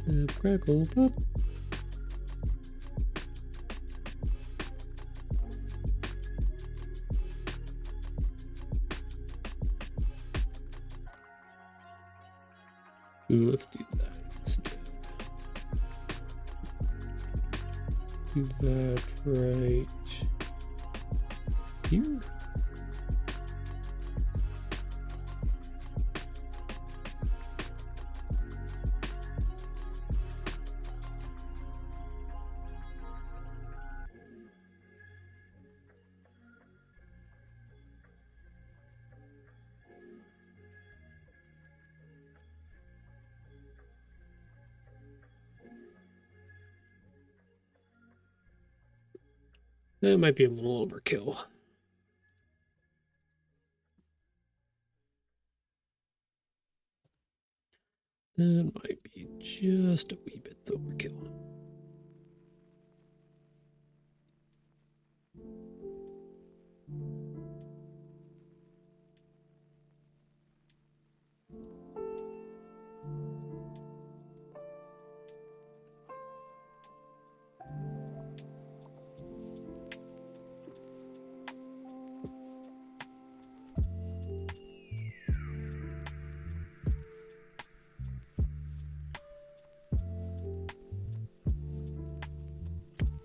Snap, crackle, pop. Ooh, let's do that instead. Do that right here. That might be a little overkill. That might be just a wee bit overkill.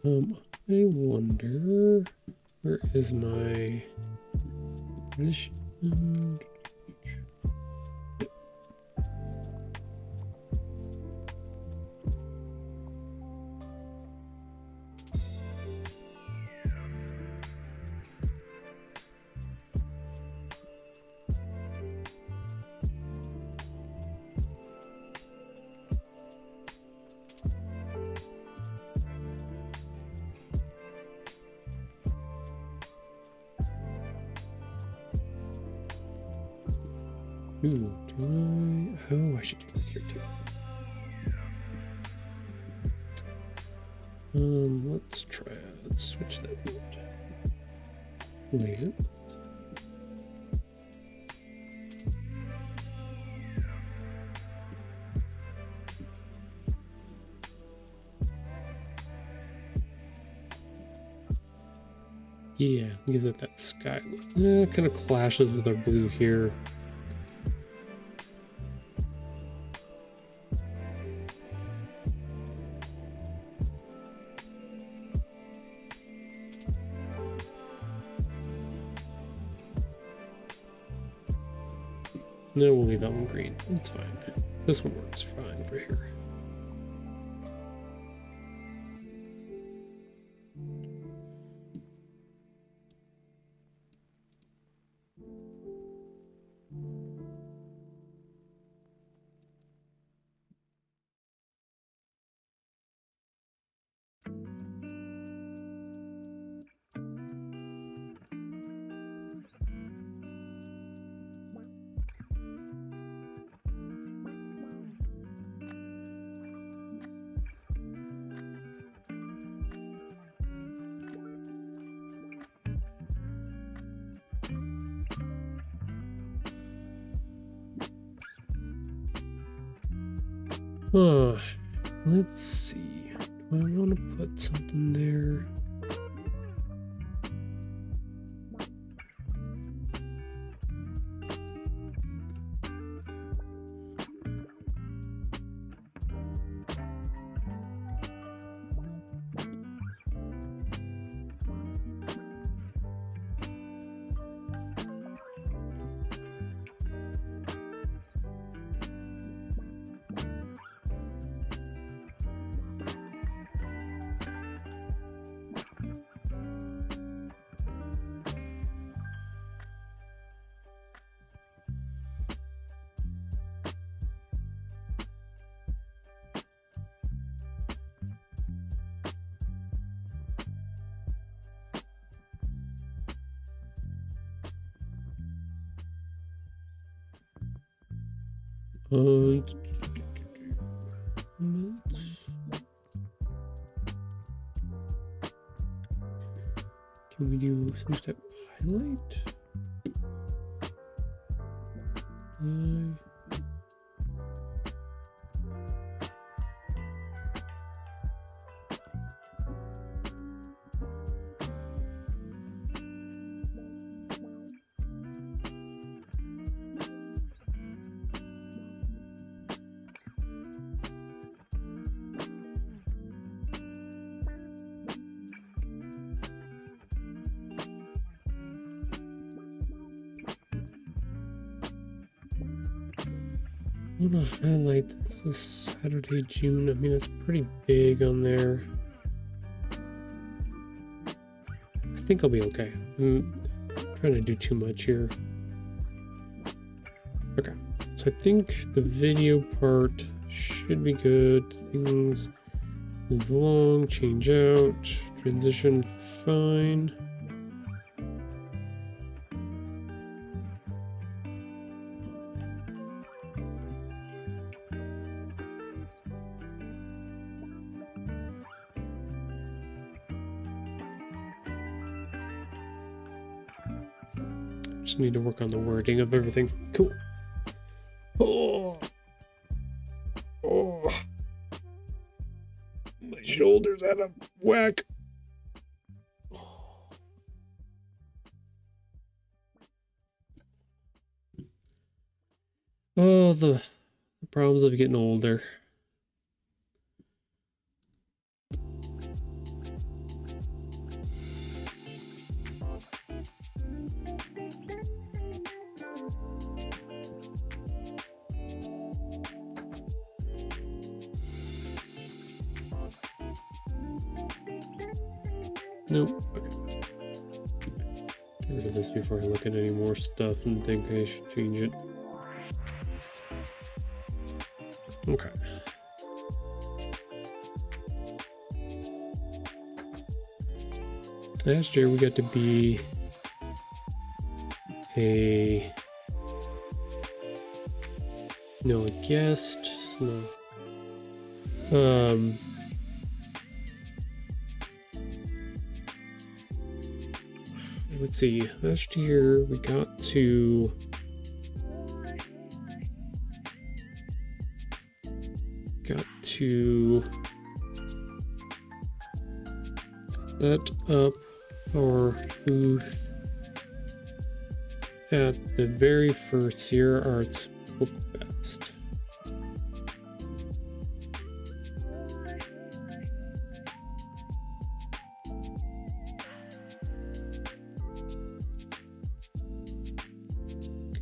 I wonder, where is my position? Ooh, do I? Oh, I should do that here too. Let's try. Let's switch that mode. Later. Yeah, gives it that sky look. It kind of clashes with our blue here. No, we'll leave that one green. That's fine. This one works fine for here. Let's see. Do I want to put something there? Can we do some type of highlight? want to highlight this is Saturday, June. I mean, that's pretty big on there. I think I'll be okay. I'm trying to do too much here. Okay, so I think the video part should be good. Things move along, change out, transition fine. Just need to work on the wording of everything. Cool. Oh, my shoulders out of whack. Oh, the problems of getting older. Nope. Okay. Get rid of this before I look at any more stuff and think I should change it. Okay. Last year we got to be a guest. No. Let's see. Last year we got to set up our booth at the very first Sierra Arts Book Fest.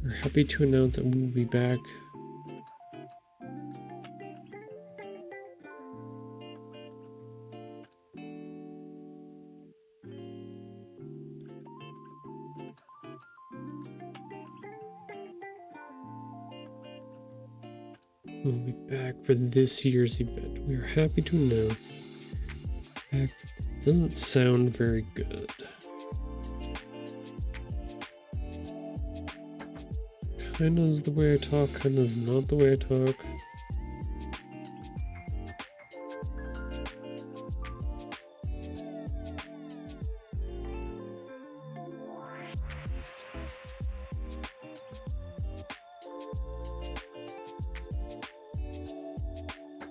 We're happy to announce that we will be back for this year's event. We are happy to announce back. Doesn't sound very good. Kinda is the way I talk, kinda is not the way I talk.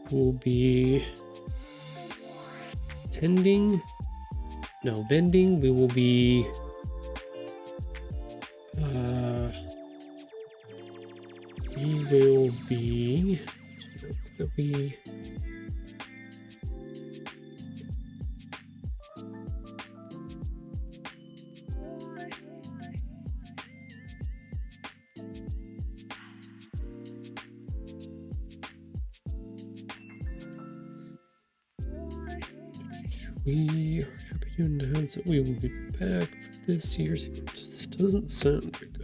We'll be vending. We will be we are happy to announce that we will be back for this year's event. This doesn't sound very good.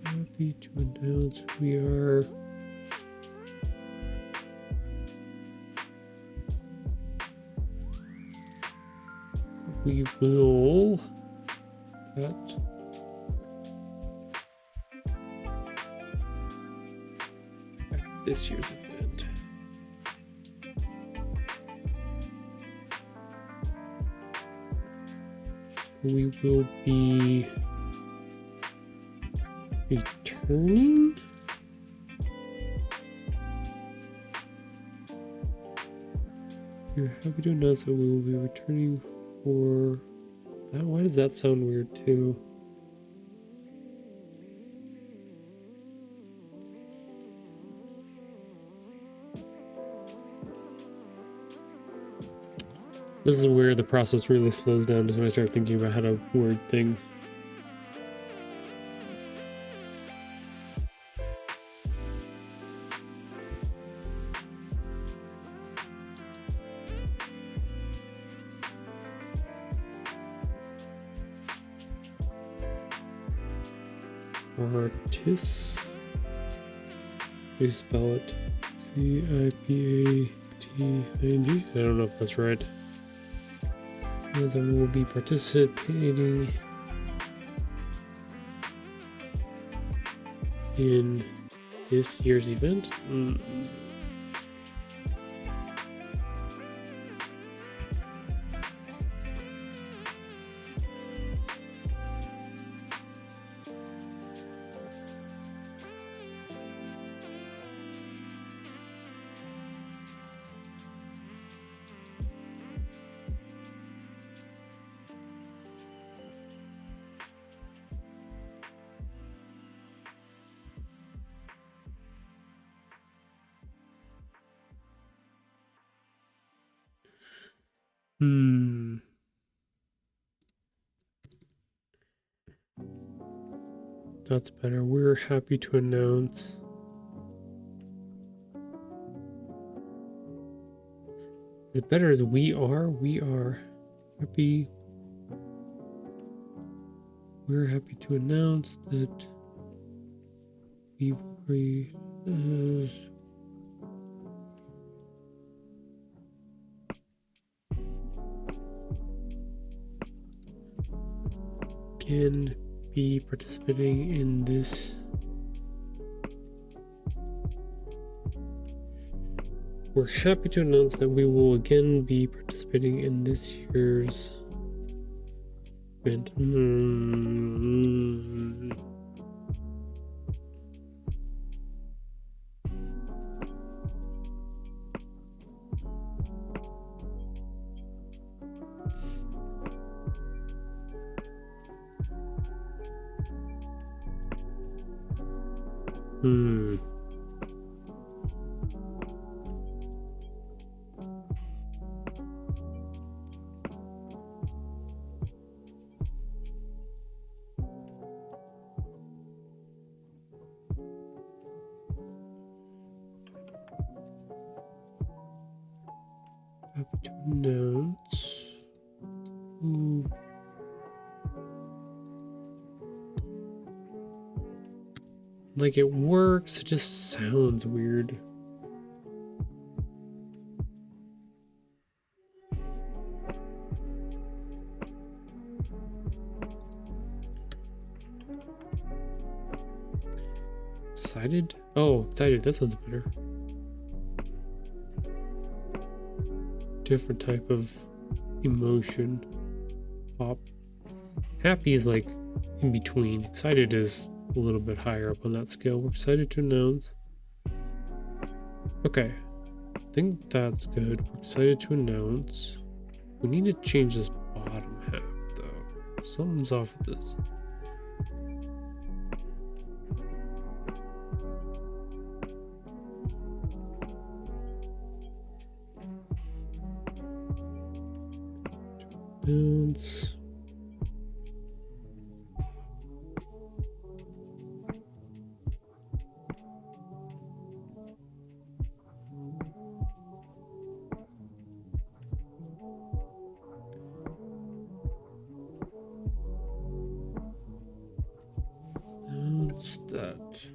Happy to announce we are we will that. This year's event. We will be returning. We're happy to announce that we will be returning for that. Why does that sound weird too? This is where the process really slows down, is when I start thinking about how to word things. Artists. How do you spell it? Cipating. I don't know if that's right. As I will be participating in this year's event. That's better. We're happy to announce is it better as we are happy. We're happy to announce that we can be participating in this. We're happy to announce that we will again be participating in this year's event. Happy to announce. Like it works, it just sounds weird. Excited? Oh, excited, that sounds better. Different type of emotion. Pop. Happy is like in between. Excited is a little bit higher up on that scale. We're excited to announce. Okay. I think that's good. We're excited to announce. We need to change this bottom half though. Something's off with this. Announce. Announce that.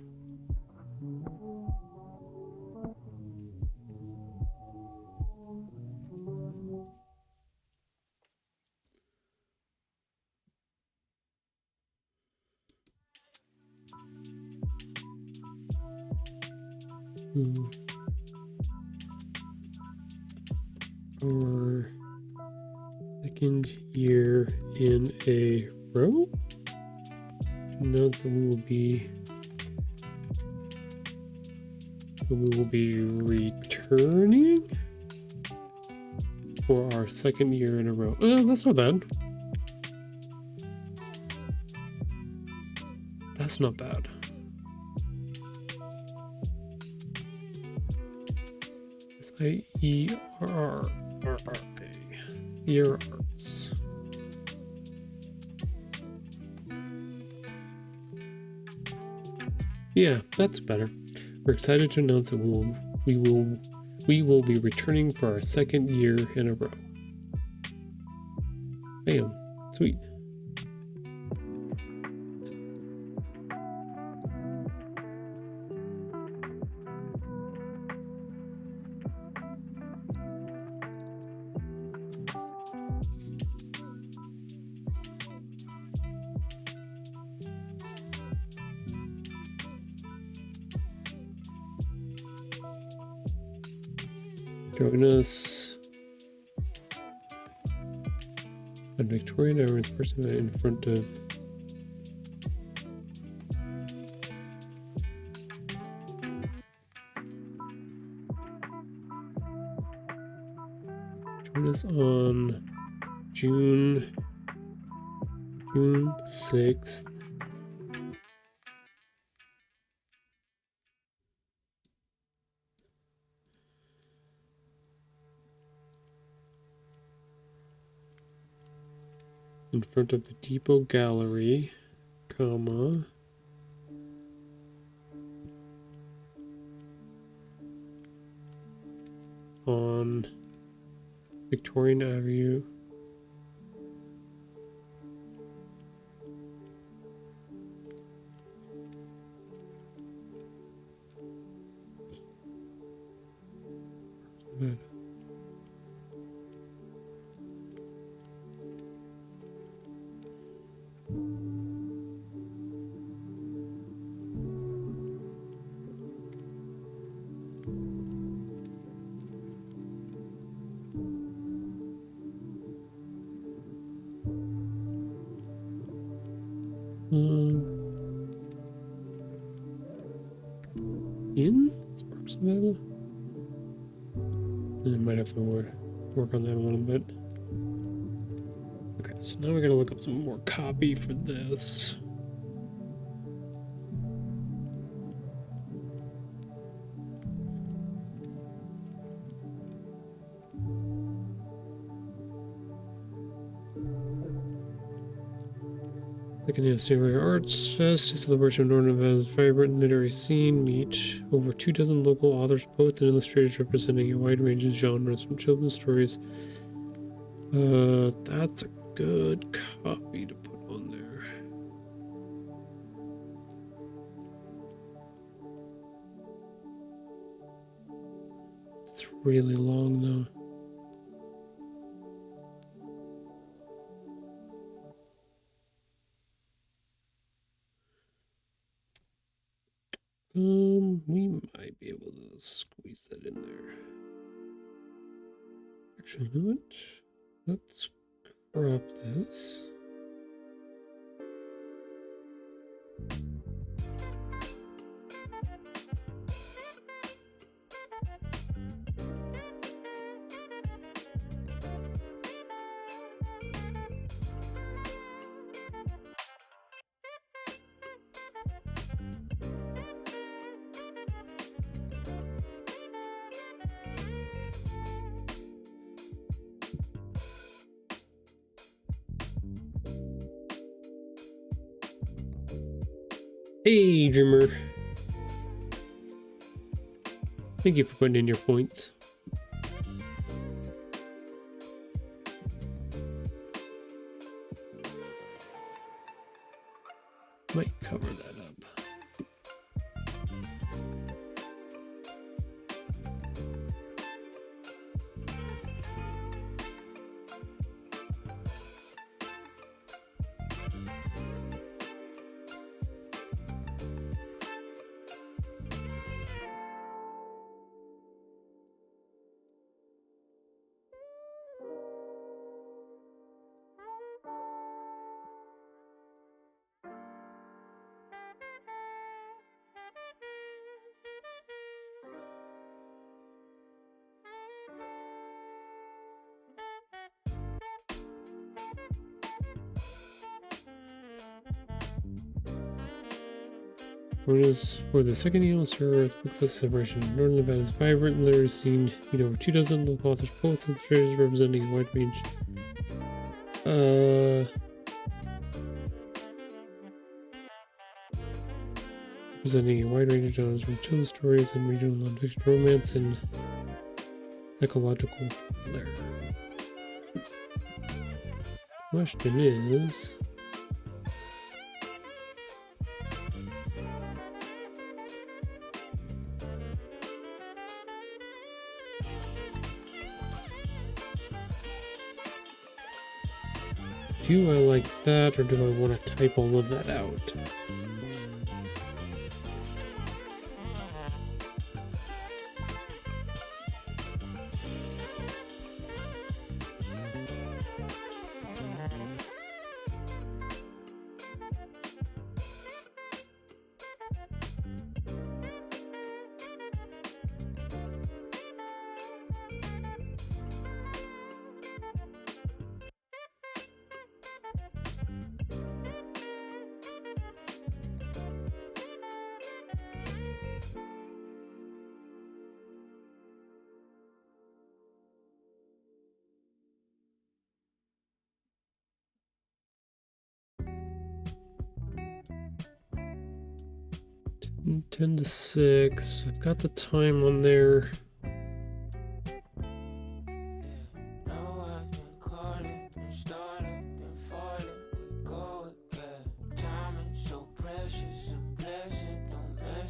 Our second year in a row. Notes that we will be returning for our second year in a row. That's not bad. That's not bad. S-I-E-R-R-R-R-A. Year Arts. Yeah, that's better. We're excited to announce that we will be returning for our second year in a row. Bam. Sweet. Join us at Victorian Airways person in front of join us on June 6th. In front of the Depot Gallery, comma, on Victorian Avenue, in Sparksville. I might have to work on that a little bit. Okay, so now we're gonna look up some more copy for this. The Canadian Arts Fest, a celebration of Northern Nevada's vibrant literary scene. Meet over 24 local authors, poets, and illustrators representing a wide range of genres, from children's stories. That's a good copy to put on there. It's really long though. We might be able to squeeze that in there. Actually, you know what? Let's crop this. Hey, Dreamer. Thank you for putting in your points. Might cover that up. One is for the second annual Sir Book celebration. Northern Nevada is vibrant and literary scene. Over 2 dozen local authors, poets, and illustrators representing a wide range. Presenting a wide range of genres from children's stories and regional nonfiction romance and psychological thriller. Question is, do I like that, or do I want to type all of that out? And 10 to 6. I've got the time on there.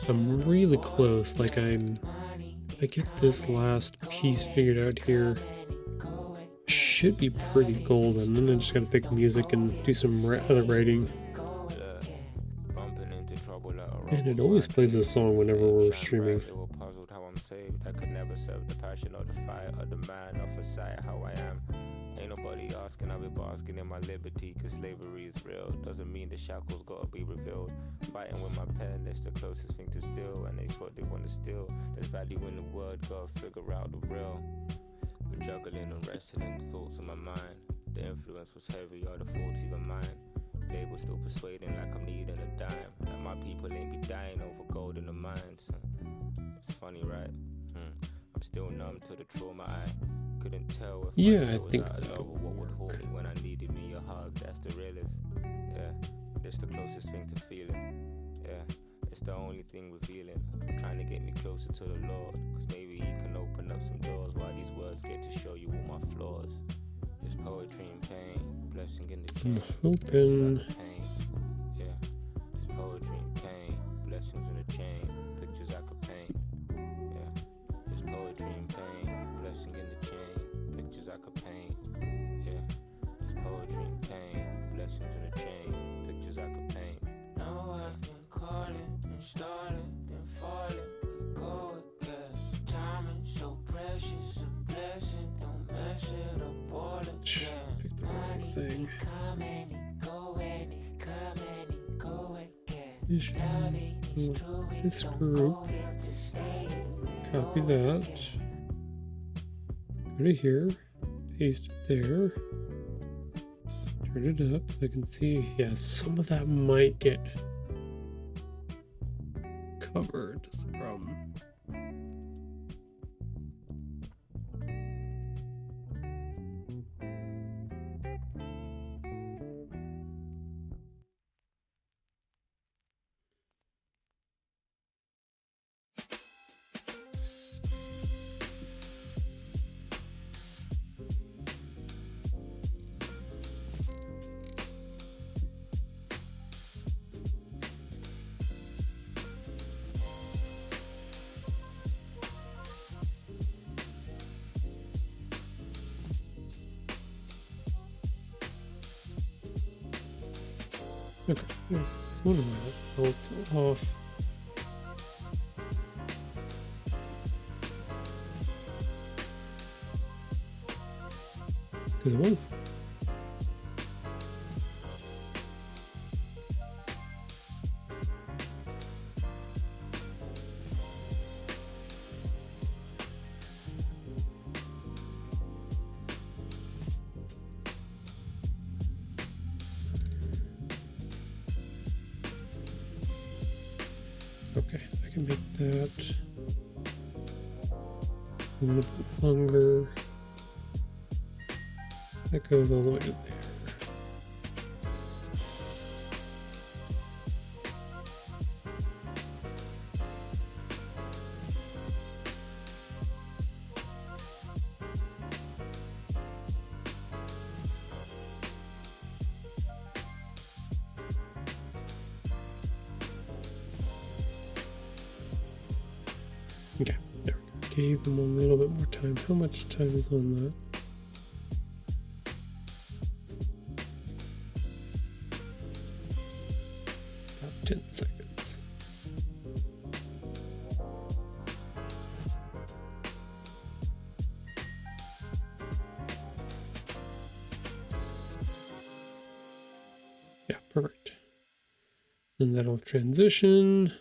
I'm really close. Like if I get this last piece figured out here, should be pretty golden. Then I just gotta pick music and do some other writing. And it always plays a song whenever we're streaming. I could never serve the passion or the fire or the man or for sight how I am. Ain't nobody asking, I'll be basking in my liberty, cause slavery is real. Doesn't mean the shackles gotta be revealed. Fighting with my pen, that's the closest thing to steal, and it's what they wanna steal. There's value in the word, gotta figure out the real. I'm juggling and wrestling the thoughts in my mind. The influence was heavy, or the thoughts even mine. Label still persuading like I'm needing a dime. Like my people ain't be dying over gold in the mines. It's funny, right? I'm still numb to the trauma. I couldn't tell if I think that what would hold me when I needed me a hug. That's the realest. Yeah, that's the closest thing to feeling. Yeah, it's the only thing revealing. Trying to get me closer to the Lord, cause maybe he can open up some doors while these words get to show you all my flaws. It's poetry and pain, blessing in the chain. I'm hoping. Yeah, it's poetry and pain, blessings in the chain, pictures I could paint. Yeah, it's poetry and pain, blessing in the chain, pictures I could paint. Yeah, it's poetry and pain, blessings in the chain, pictures I could paint. No, I've been calling, been stalling, been falling. We go again. Timing so precious, a blessing. Don't mess it up all again. Pick the wrong thing. This group. Copy that. Go to here. Paste it there. Turn it up. I can see, yeah, some of that might get covered. Is the problem. Okay, one of my alt off. Because it was. Okay, I can make that a little bit longer. That goes all the way to there. Okay, there we go. Gave them a little bit more time. How much time is on that? About 10 seconds. Yeah, perfect. And that'll transition.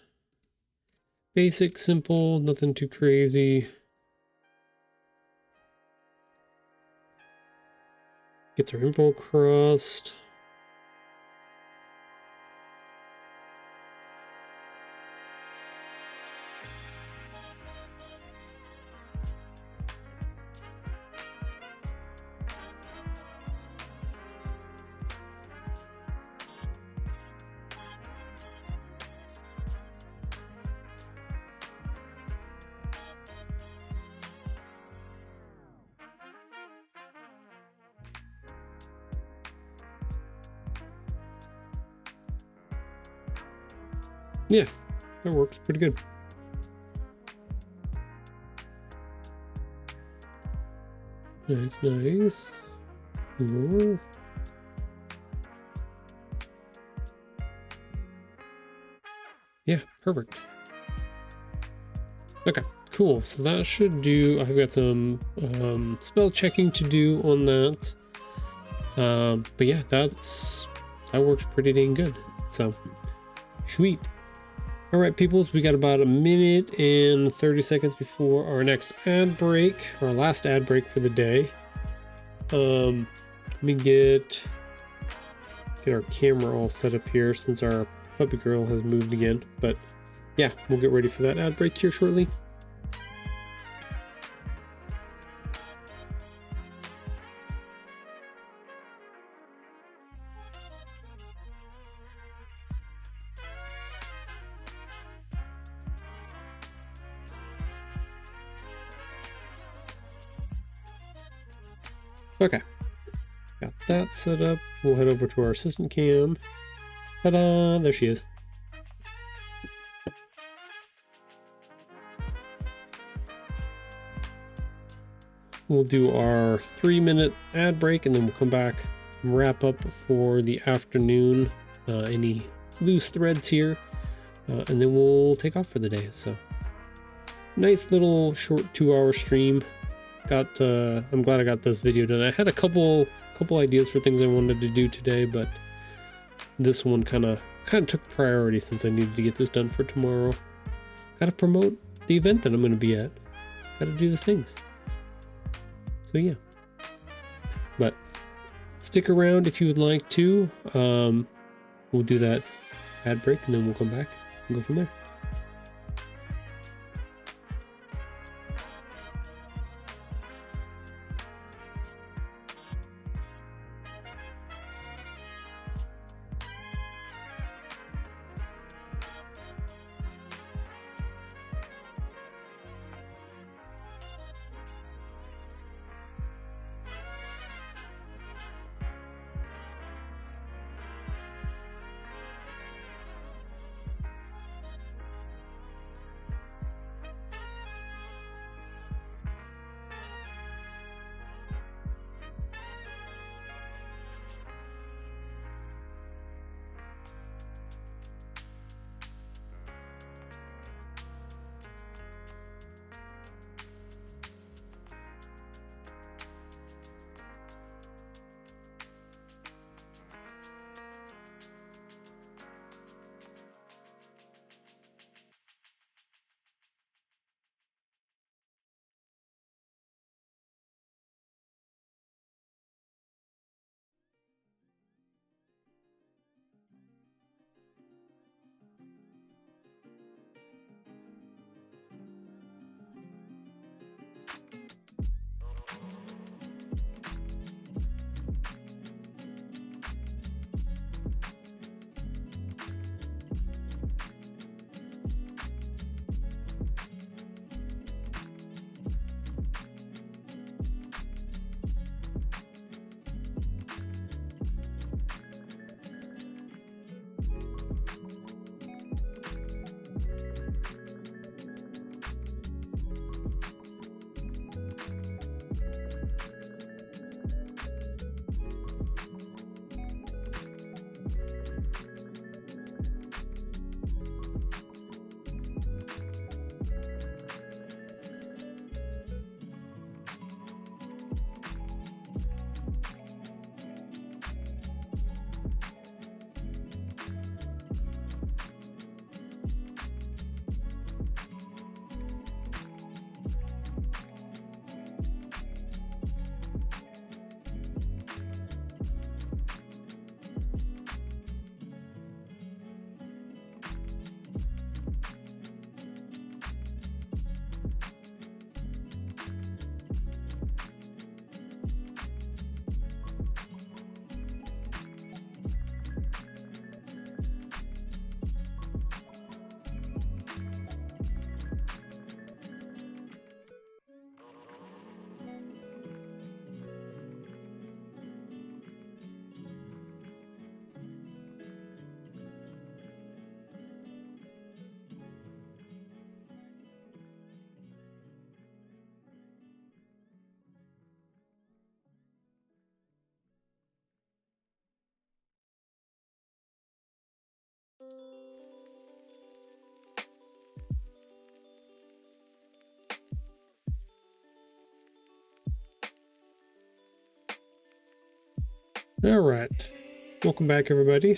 Basic, simple, nothing too crazy. Gets our info across. Yeah, that works pretty good. Nice, nice. More. Yeah, perfect. Okay, cool. So that should do. I've got some spell checking to do on that. But yeah, that works pretty dang good. So sweet. All right, peoples, we got about a minute and 30 seconds before our next ad break, our last ad break for the day. Let me get our camera all set up here since our puppy girl has moved again. But yeah, we'll get ready for that ad break here shortly. Okay, got that set up. We'll head over to our assistant cam. Ta-da! There she is. We'll do our 3-minute ad break and then we'll come back and wrap up for the afternoon. Any loose threads here, and then we'll take off for the day. So nice little short 2-hour stream. I'm glad I got this video done. I had a couple ideas for things I wanted to do today, but this one kind of took priority since I needed to get this done for tomorrow. Got to promote the event that I'm going to be at. Got to do the things. So yeah. But stick around if you would like to. We'll do that ad break and then we'll come back and go from there. All right. Welcome back, everybody.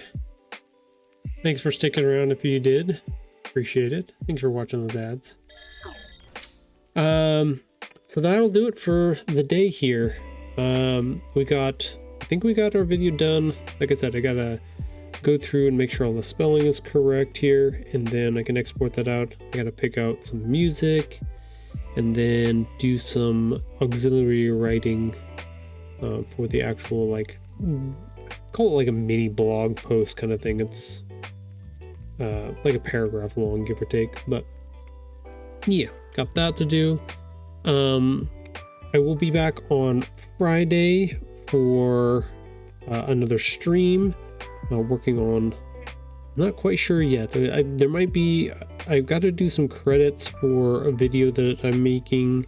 Thanks for sticking around if you did. Appreciate it. Thanks for watching those ads. So that'll do it for the day here. I think we got our video done. Like I said, I gotta go through and make sure all the spelling is correct here, and then I can export that out. I gotta pick out some music and then do some auxiliary writing for the actual, like, call it like a mini blog post kind of thing. It's like a paragraph long, give or take, but yeah, got that to do. I will be back on Friday for another stream, working on, not quite sure yet. There might be, I've got to do some credits for a video that I'm making.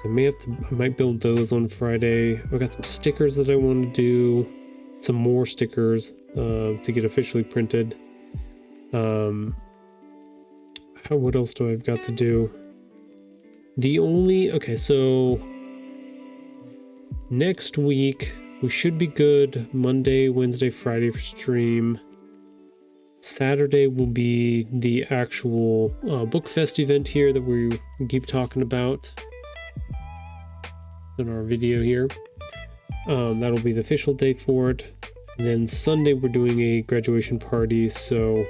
So I might build those on Friday. I've got some stickers that I want to do, some more stickers to get officially printed. What else do I've got to do? Okay, so next week we should be good. Monday, Wednesday, Friday for stream. Saturday will be the actual book fest event here that we keep talking about in our video here. That'll be the official date for it. And then Sunday we're doing a graduation party, so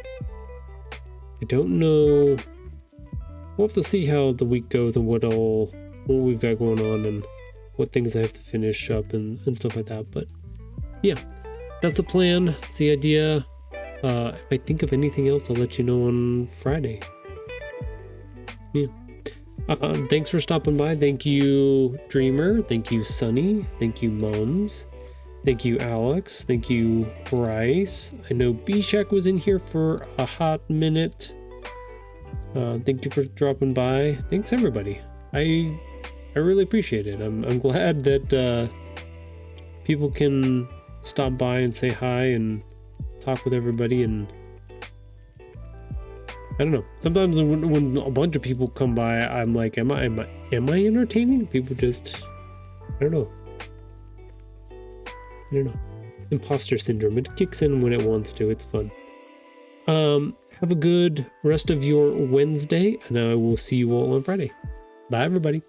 I don't know. We'll have to see how the week goes and what we've got going on and what things I have to finish up and stuff like that. But yeah, that's the plan. That's the idea. If I think of anything else, I'll let you know on Friday. Yeah. Thanks for stopping by. Thank you, Dreamer. Thank you, Sunny. Thank you, Mums. Thank you, Alex. Thank you, Bryce. I know B-Shack was in here for a hot minute. Thank you for dropping by. Thanks, everybody. I really appreciate it. I'm glad that people can stop by and say hi and talk with everybody. And I don't know. Sometimes when a bunch of people come by, I'm like, am I entertaining? People just, I don't know. Imposter syndrome. It kicks in when it wants to. It's fun. Have a good rest of your Wednesday, and I will see you all on Friday. Bye, everybody.